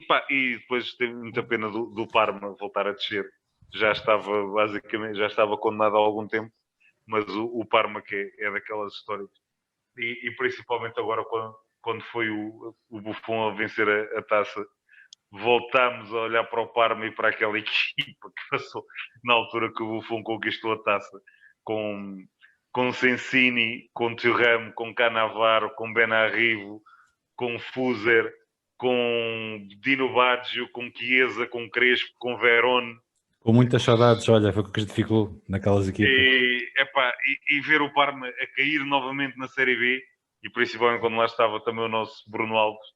Speaker 2: depois teve muita pena do Parma voltar a descer. Já estava condenado há algum tempo, mas o Parma, que é daquelas histórias, e principalmente agora quando foi o Buffon a vencer a taça, voltámos a olhar para o Parma e para aquela equipa que passou na altura que o Buffon conquistou a taça, com Sensini, com Thuram, com Cannavaro, com Benarrivo, com Fuser, com Dino Baggio, com Chiesa, com Crespo, com Verón.
Speaker 1: Com muitas saudades, olha, foi o que a gente ficou naquelas equipas.
Speaker 2: E ver o Parma a cair novamente na Série B, e principalmente quando lá estava também o nosso Bruno Alves,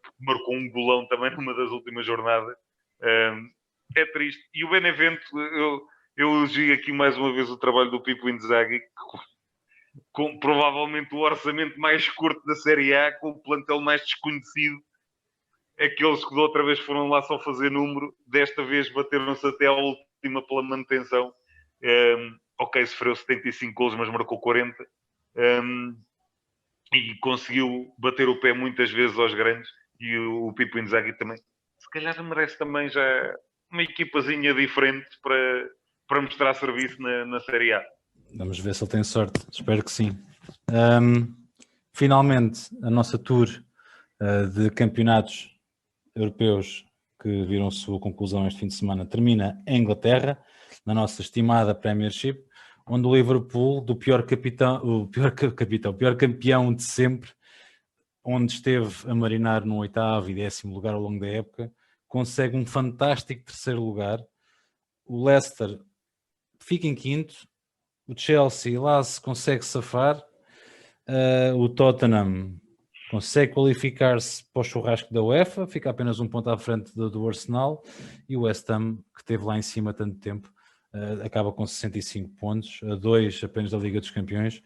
Speaker 2: que marcou um golão também numa das últimas jornadas, é triste. E o Benevento, eu elogio aqui mais uma vez o trabalho do Pipo Inzaghi, com provavelmente o orçamento mais curto da Série A, com o plantel mais desconhecido. Aqueles que da outra vez foram lá só fazer número, desta vez bateram-se até à última pela manutenção. Ok, sofreu 75 gols, mas marcou 40. E conseguiu bater o pé muitas vezes aos grandes. E o Pipo Inzaghi também, se calhar merece também já uma equipazinha diferente para mostrar serviço na Série A.
Speaker 1: Vamos ver se ele tem sorte, espero que sim. Finalmente, a nossa tour de campeonatos europeus que viram sua conclusão este fim de semana termina em Inglaterra, na nossa estimada Premiership, onde o Liverpool, o pior campeão de sempre, onde esteve a marinar no 8º e 10º lugar ao longo da época, consegue um fantástico 3º lugar. O Leicester fica em 5º, o Chelsea lá se consegue safar, o Tottenham consegue qualificar-se para o churrasco da UEFA, fica apenas um ponto à frente do Arsenal, e o West Ham, que esteve lá em cima tanto tempo, acaba com 65 pontos, a 2 apenas da Liga dos Campeões.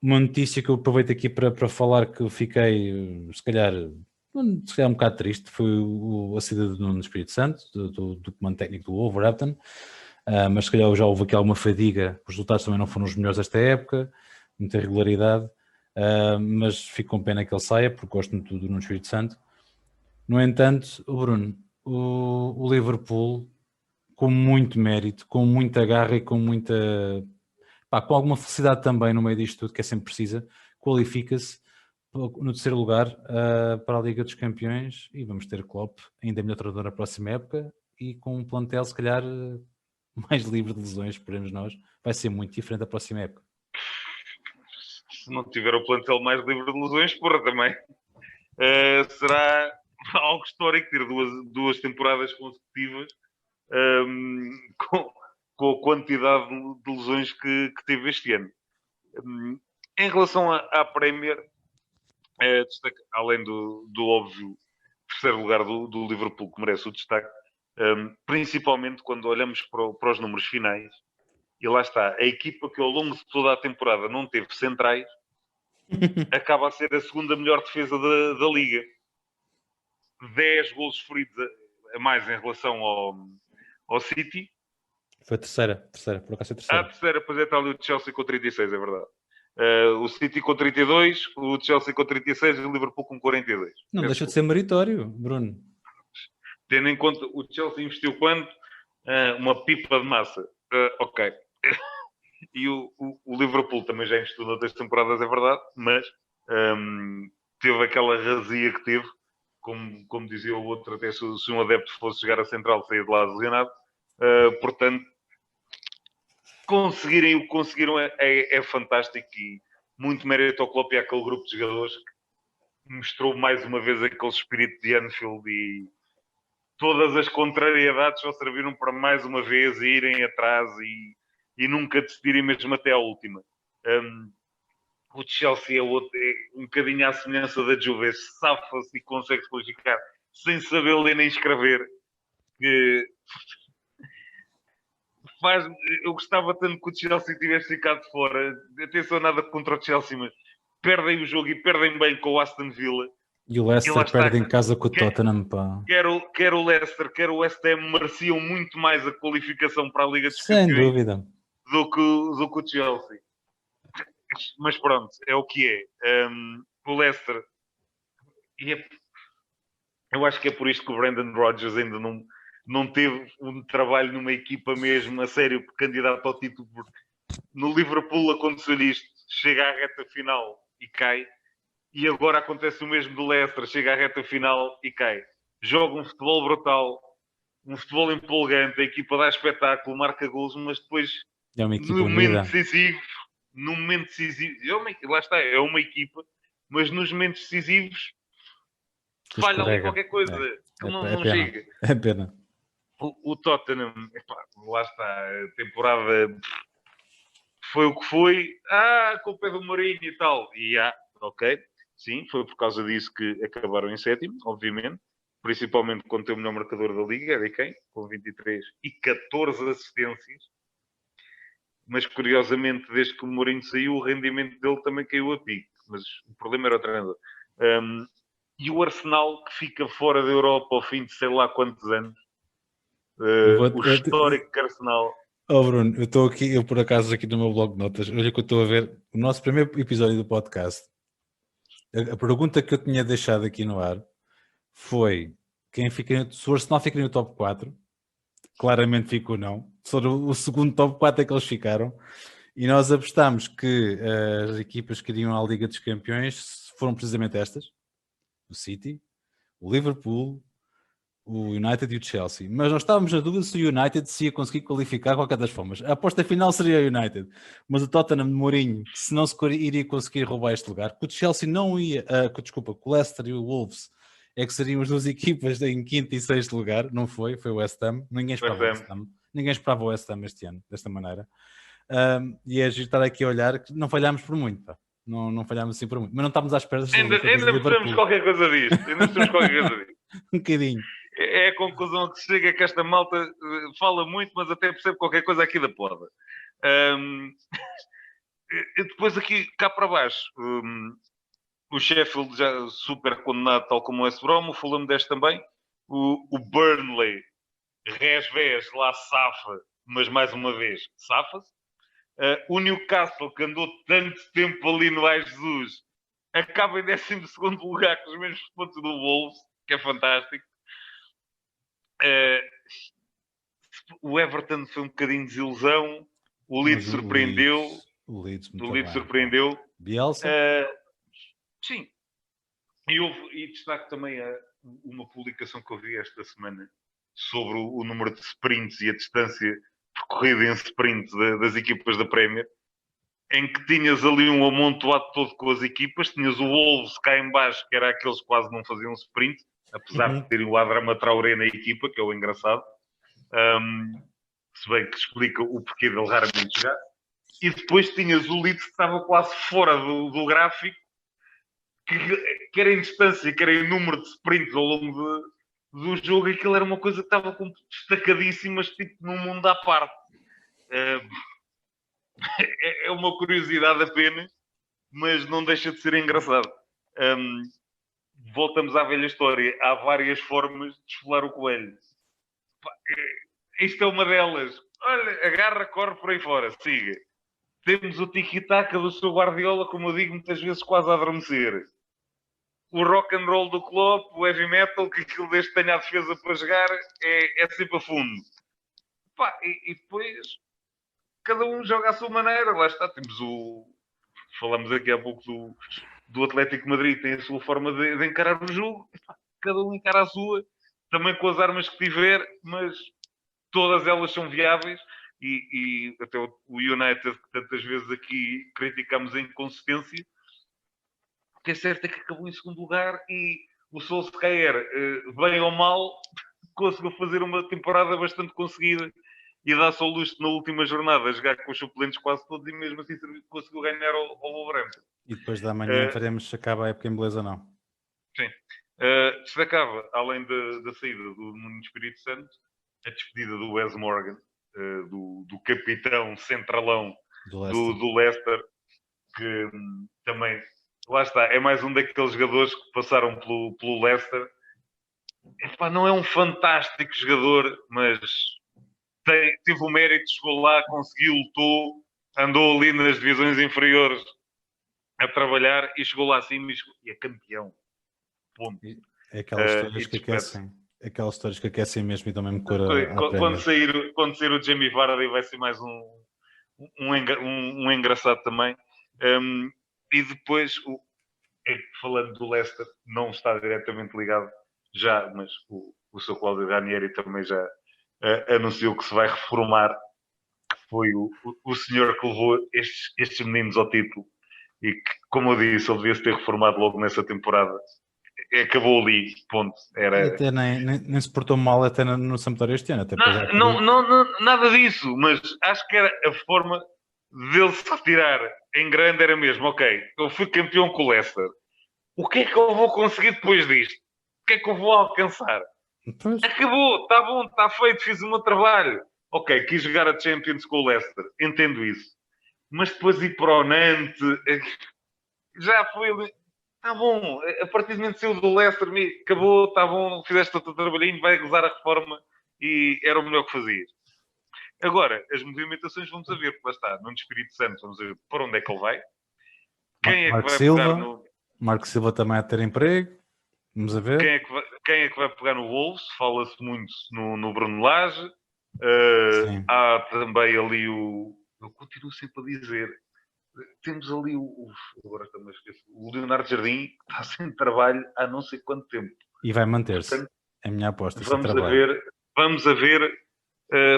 Speaker 1: Uma notícia que eu aproveito aqui para falar, que eu fiquei se calhar um bocado triste, foi a saída do Nuno Espírito Santo, do comando técnico do Wolverhampton, mas se calhar já houve aqui alguma fadiga, os resultados também não foram os melhores desta época, muita irregularidade, mas fico com pena que ele saia, porque gosto muito do Nuno Espírito Santo. No entanto, o Bruno, o Liverpool com muito mérito, com muita garra e com muita... com alguma felicidade também no meio disto tudo, que é sempre precisa, qualifica-se no terceiro lugar para a Liga dos Campeões e vamos ter Klopp ainda melhor treinador na próxima época e com um plantel se calhar mais livre de lesões, esperemos nós, vai ser muito diferente da próxima época.
Speaker 2: Se não tiver o plantel mais livre de lesões, porra, também será algo histórico ter duas temporadas consecutivas com a quantidade de lesões que teve este ano. Em relação à Premier, além do óbvio terceiro lugar do Liverpool, que merece o destaque, principalmente quando olhamos para os números finais, e lá está, a equipa que ao longo de toda a temporada não teve centrais, acaba a ser a segunda melhor defesa da Liga. 10 golos sofridos a mais em relação ao City.
Speaker 1: Foi a terceira, por acaso é a terceira.
Speaker 2: A terceira, pois está ali o Chelsea com 36, é verdade. O City com 32, o Chelsea com 36 e o Liverpool com 42.
Speaker 1: Não deixa de ser meritório, Bruno.
Speaker 2: Tendo em conta, o Chelsea investiu quanto? Uma pipa de massa. Ok. E o Liverpool também já investiu noutras temporadas, é verdade, mas teve aquela razia que teve, como dizia o outro, até se um adepto fosse chegar à central, sair de lá lesionado. Portanto, conseguirem o que conseguiram é fantástico e muito mérito ao Klopp e àquele grupo de jogadores que mostrou mais uma vez aquele espírito de Anfield e todas as contrariedades só serviram para mais uma vez irem atrás e nunca decidirem mesmo até à última. O Chelsea é um bocadinho à semelhança da Juve, safa-se e consegue se qualificar sem saber ler nem escrever. Que eu gostava tanto que o Chelsea tivesse ficado fora. Atenção, nada contra o Chelsea, mas perdem o jogo e perdem bem com o Aston Villa.
Speaker 1: E o Leicester perde em casa com o Tottenham, pá.
Speaker 2: Quer o Leicester, quer o West Ham mereciam muito mais a qualificação para a Liga dos
Speaker 1: Sem
Speaker 2: Campeões
Speaker 1: dúvida.
Speaker 2: do que o Chelsea. Mas pronto, é o que é. O Leicester... eu acho que é por isto que o Brendan Rodgers ainda não teve um trabalho numa equipa mesmo, a sério, candidato ao título. Porque no Liverpool aconteceu isto. Chega à reta final e cai. E agora acontece o mesmo do Leicester. Chega à reta final e cai. Joga um futebol brutal. Um futebol empolgante. A equipa dá espetáculo, marca gols, mas depois,
Speaker 1: é uma equipa
Speaker 2: no momento
Speaker 1: unida.
Speaker 2: decisivo... lá está, é uma equipa, mas nos momentos decisivos falha ali qualquer coisa. Não
Speaker 1: pena.
Speaker 2: chega.
Speaker 1: É pena.
Speaker 2: O Tottenham, lá está, a temporada foi o que foi. A culpa é do Mourinho e tal. Ok, sim, foi por causa disso que acabaram em sétimo, obviamente. Principalmente quando tem o melhor marcador da Liga, é de quem? Com 23 e 14 assistências. Mas curiosamente, desde que o Mourinho saiu, o rendimento dele também caiu a pique. Mas o problema era o treinador. E o Arsenal, que fica fora da Europa ao fim de sei lá quantos anos. O histórico Arsenal.
Speaker 1: Oh Bruno, eu estou aqui, eu por acaso aqui no meu blog de notas, olha que eu estou a ver o nosso primeiro episódio do podcast. A pergunta que eu tinha deixado aqui no ar foi se o Arsenal fica no top 4, claramente ficou não. Só o segundo top 4 é que eles ficaram. E nós apostámos que as equipas que iriam à Liga dos Campeões foram precisamente estas. O City, o Liverpool, o United e o Chelsea. Mas nós estávamos na dúvida se o United se ia conseguir qualificar qualquer das formas. A aposta final seria o United. Mas o Tottenham de Mourinho, se não se iria conseguir roubar este lugar, que o Chelsea não ia... desculpa, que o Leicester e o Wolves é que seriam as duas equipas em quinto e sexto lugar. Não foi o West Ham. Ninguém esperava o West Ham. Ninguém esperava o West Ham este ano, desta maneira. E é estar aqui a olhar que não falhámos por muito, pá. Não falhámos assim por muito. Mas não estávamos à espera.
Speaker 2: Ainda precisamos qualquer coisa disto.
Speaker 1: Um bocadinho.
Speaker 2: É a conclusão a que se chega, que esta malta fala muito, mas até percebe qualquer coisa aqui da poda. Depois aqui, cá para baixo, o Sheffield já super condenado, tal como o West Brom, o Fulham 10 também. O Burnley, resvés, lá safa, mas mais uma vez, safa-se. O Newcastle, que andou tanto tempo ali no Ai Jesus, acaba em 12º lugar com os mesmos pontos do Wolves, que é fantástico. O Everton foi um bocadinho de desilusão. O Leeds surpreendeu.
Speaker 1: O Leeds
Speaker 2: surpreendeu.
Speaker 1: Bielsa?
Speaker 2: Sim. E destaco também uma publicação que eu vi esta semana sobre o número de sprints e a distância percorrida em sprint das equipas da Premier, em que tinhas ali um amontoado todo com as equipas. Tinhas o Wolves cá em baixo, que era aqueles que quase não faziam sprint, apesar de terem o Adama Traoré na equipa, que é o engraçado. Se bem que explica o porquê dele raramente jogar. E depois tinhas o Leeds que estava quase fora do gráfico, que quer em distância, quer em número de sprints ao longo do jogo, aquilo era uma coisa que estava destacadíssima, tipo num mundo à parte. É uma curiosidade apenas, mas não deixa de ser engraçado. Voltamos à velha história. Há várias formas de esfolar o coelho. Isto é uma delas. Olha, agarra, corre por aí fora, siga. Temos o tiki-taka do seu Guardiola, como eu digo, muitas vezes quase a adormecer. O rock and roll do Klopp, o heavy metal, que aquilo desde que tenha a defesa para jogar, é sempre a fundo. E depois, cada um joga à sua maneira. Lá está, falamos aqui há pouco do Atlético de Madrid, tem a sua forma de encarar o jogo. Cada um encara a sua, também com as armas que tiver, mas todas elas são viáveis. E até o United, que tantas vezes aqui criticamos a inconsistência, o que é certo é que acabou em segundo lugar e o Solskjaer, bem ou mal, conseguiu fazer uma temporada bastante conseguida e dá-se ao luxo na última jornada, jogar com os suplentes quase todos e mesmo assim conseguiu ganhar ao Wolverhampton.
Speaker 1: E depois da manhã veremos se acaba a época em beleza ou não.
Speaker 2: Sim. Destacava, além da saída do Nuno Espírito Santo, a despedida do Wes Morgan, do capitão centralão do Leicester, que também, lá está, é mais um daqueles jogadores que passaram pelo Leicester. Não é um fantástico jogador, mas teve o mérito, chegou lá, conseguiu, lutou, andou ali nas divisões inferiores a trabalhar e chegou lá acima e é campeão. Ponto.
Speaker 1: É aquelas histórias que aquecem. Aquelas histórias que aquecem mesmo e também me cura.
Speaker 2: Quando sair o Jamie Vardy vai ser mais um engraçado também. E depois, falando do Leicester, não está diretamente ligado já, mas o seu Cláudio Ranieri também já anunciou que se vai reformar. Foi o senhor que levou estes meninos ao título e que, como eu disse, ele devia-se ter reformado logo nessa temporada. Acabou ali, ponto.
Speaker 1: Até nem se portou mal até no Sampdoria este ano. Até
Speaker 2: não, nada disso, mas acho que era a forma dele se retirar em grande, era mesmo, ok, eu fui campeão com o Leicester. O que é que eu vou conseguir depois disto? O que é que eu vou alcançar? Pois. Acabou, está bom, está feito, fiz o meu trabalho. Ok, quis jogar a Champions com o Leicester, entendo isso. Mas depois ir para o Nantes, já foi... Está bom, a partir do momento que saiu do Leicester, acabou, está bom, fizeste o teu trabalhinho, vai gozar a reforma e era o melhor que fazias. Agora, as movimentações vamos a ver, porque lá está, no Espírito Santo, vamos a ver para onde é que ele vai. Quem é que vai pegar no...
Speaker 1: Marco Silva também a ter emprego, vamos a ver.
Speaker 2: Quem é que vai pegar no Wolves? Fala-se muito no Bruno Lage. Há também ali eu continuo sempre a dizer... Temos ali agora também esqueço, o Leonardo Jardim, que está sem trabalho há não sei quanto tempo.
Speaker 1: E vai manter-se. Portanto, é a minha aposta.
Speaker 2: Vamos a ver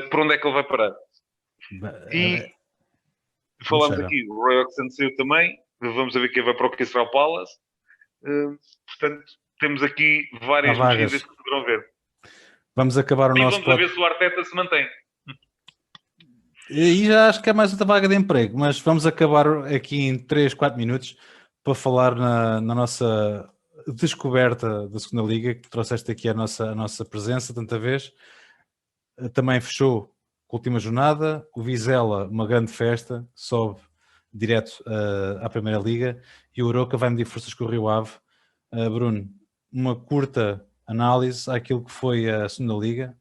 Speaker 2: para onde é que ele vai parar. E falámos aqui, o Roy Hodgson saiu também. Vamos a ver quem vai para o Crystal Palace. Portanto, temos aqui várias mexidas que poderão ver.
Speaker 1: Vamos acabar o nosso...
Speaker 2: E vamos a ver se o Arteta se mantém.
Speaker 1: E já acho que é mais outra vaga de emprego, mas vamos acabar aqui em 3, 4 minutos para falar na nossa descoberta da segunda Liga, que trouxeste aqui a nossa presença tanta vez. Também fechou com a última jornada, o Vizela, uma grande festa, sobe direto à Primeira Liga e o Oroca vai medir forças com o Rio Ave. Bruno, uma curta análise àquilo que foi a segunda Liga.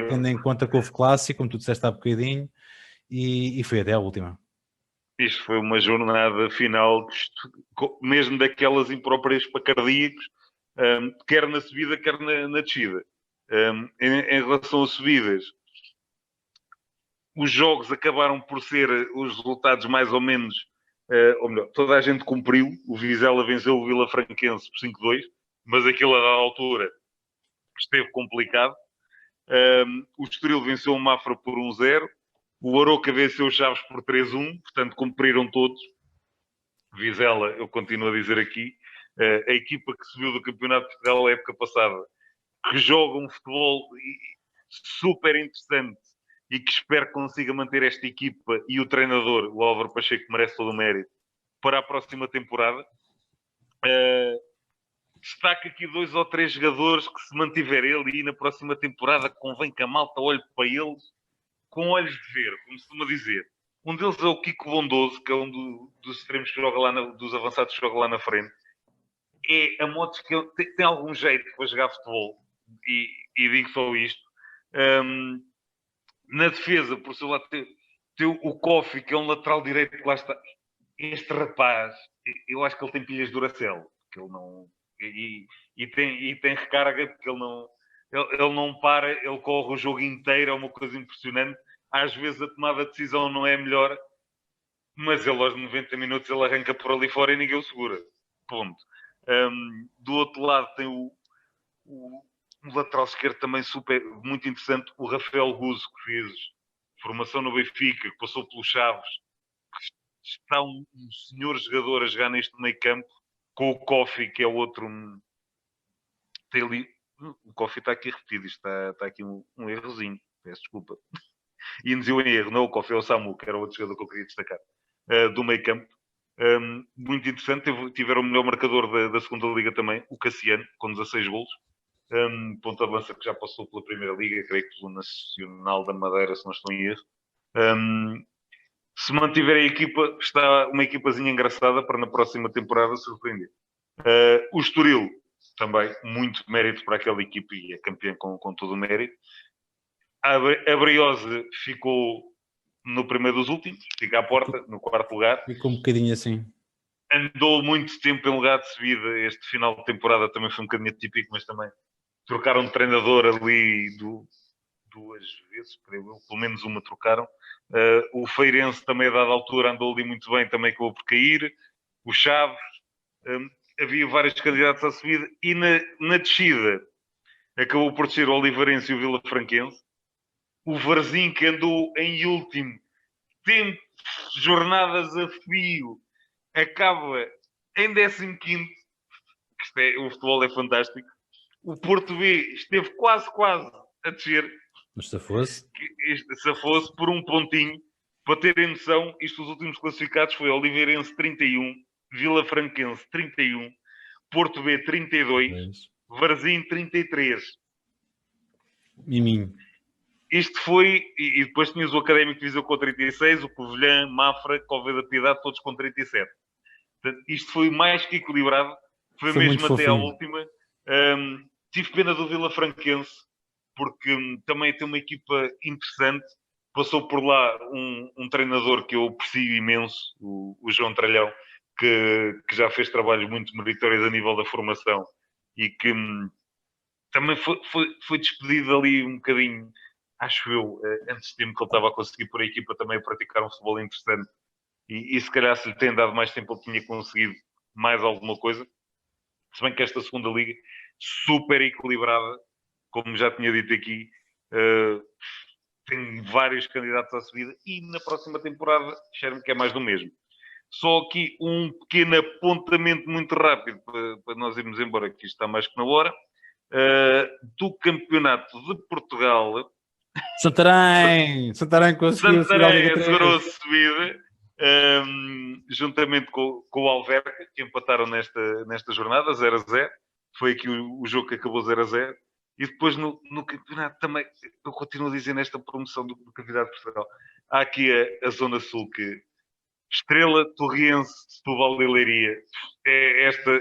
Speaker 1: Tendo em conta que houve clássico, como tu disseste há bocadinho, e foi até a última.
Speaker 2: Isto foi uma jornada final, mesmo daquelas impróprias para cardíacos, quer na subida, quer na descida. Em relação a subidas, os jogos acabaram por ser os resultados mais ou menos, ou melhor, toda a gente cumpriu. O Vizela venceu o Vila Franquense por 5-2, mas aquilo à altura esteve complicado. O Estoril venceu o Mafra por 1-0. O Aroca venceu o Chaves por 3-1, portanto cumpriram todos. Vizela, eu continuo a dizer aqui, a equipa que subiu do Campeonato de Portugal a época passada, que joga um futebol super interessante e que espero que consiga manter esta equipa e o treinador, o Álvaro Pacheco, merece todo o mérito, para a próxima temporada. Destaco aqui 2 ou 3 jogadores que, se mantiver ele e na próxima temporada, convém que a malta olhe para eles com olhos de ver, como se costuma dizer. Um deles é o Kiko Bondoso, que é um dos extremos que joga lá, dos avançados que joga lá na frente. É a modos que tem algum jeito para jogar futebol, e digo só isto. Na defesa, por seu lado, tem o Kofi, que é um lateral direito que lá está. Este rapaz, eu acho que ele tem pilhas de Duracell, que ele não... E tem recarga, porque ele não para, ele corre o jogo inteiro, é uma coisa impressionante. Às vezes a tomada de decisão não é melhor, mas ele aos 90 minutos ele arranca por ali fora e ninguém o segura. Ponto. Do outro lado tem um lateral esquerdo também muito interessante, o Rafael Guzo, que fez formação no Benfica, que passou pelo Chaves, que está um senhor jogador a jogar neste meio campo, com o Kofi, que é o outro. Tem ali, o Kofi está aqui repetido, está aqui um errozinho, peço desculpa. E induziu em erro, não o Kofi, é o Samu, que era o outro jogador que eu queria destacar, do meio campo. Muito interessante, tiveram o melhor marcador da segunda liga também, o Cassiano, com 16 golos. Ponta de lança que já passou pela primeira liga, creio que pelo Nacional da Madeira, se não estou em erro. Se mantiver a equipa, está uma equipazinha engraçada para na próxima temporada surpreender. O Estoril, também, muito mérito para aquela equipa e é campeão com todo o mérito. A Briosa ficou no primeiro dos últimos, fica à porta, no quarto lugar.
Speaker 1: Ficou um bocadinho assim.
Speaker 2: Andou muito tempo em lugar de subida. Este final de temporada também foi um bocadinho atípico, mas também trocaram de treinador ali duas vezes, creio eu, pelo menos uma trocaram. O Feirense também a dada altura andou ali muito bem, também acabou por cair. O Chaves, havia vários candidatos à subida e na descida acabou por descer o Oliveirense e o Vila Franquense. O Varzim, que andou em último tempo, jornadas a fio, acaba em 15º. O futebol é fantástico. O Porto B esteve quase a descer.
Speaker 1: Mas se fosse
Speaker 2: por um pontinho, para terem noção, isto os últimos classificados foi Oliveirense 31, Vila Franquense 31, Porto B 32, Varzim 33.
Speaker 1: Miminho.
Speaker 2: Isto foi, e depois tinhas o Académico de Viseu com 36, o Covilhã, Mafra, Cova da Piedade, todos com 37. Portanto, isto foi mais que equilibrado, foi mesmo até à última. Tive pena do Vila Franquense, porque também tem uma equipa interessante. Passou por lá um treinador que eu aprecio imenso, o João Tralhão, que já fez trabalhos muito meritórios a nível da formação e que também foi despedido ali um bocadinho, acho eu, antes de tempo, que ele estava a conseguir por a equipa também a praticar um futebol interessante. E se calhar, se lhe tem dado mais tempo, ele tinha conseguido mais alguma coisa. Se bem que esta segunda liga, super equilibrada, como já tinha dito aqui, tem vários candidatos à subida e na próxima temporada, cheiro-me que é mais do mesmo. Só aqui um pequeno apontamento muito rápido para nós irmos embora, que isto está mais que na hora. Do Campeonato de Portugal.
Speaker 1: Santarém conseguiu
Speaker 2: assegurou a subida, juntamente com o Alverca, que empataram nesta jornada, 0-0. Foi aqui o jogo que acabou 0-0. E depois no campeonato também, eu continuo a dizer nesta promoção do Campeonato de Portugal, há aqui a Zona Sul, que Estrela, Torriense, Setúbal e Leiria.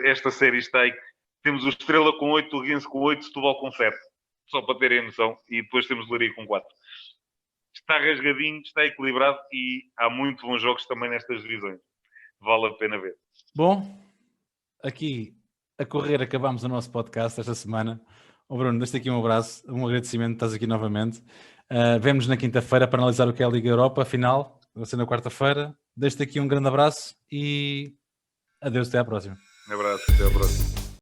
Speaker 2: Esta série está aí. Temos o Estrela com 8, Torriense com 8, Setúbal com 7. Só para terem noção. E depois temos o Leiria com 4. Está rasgadinho, está equilibrado e há muito bons jogos também nestas divisões. Vale a pena ver.
Speaker 1: Bom, aqui a correr acabamos o nosso podcast esta semana. Bruno, deixo-te aqui um abraço, um agradecimento, estás aqui novamente. Vemo-nos na quinta-feira para analisar o que é a Liga Europa, a final, vai ser na quarta-feira. Deixo-te aqui um grande abraço e adeus, até à próxima.
Speaker 2: Um abraço, até à próxima.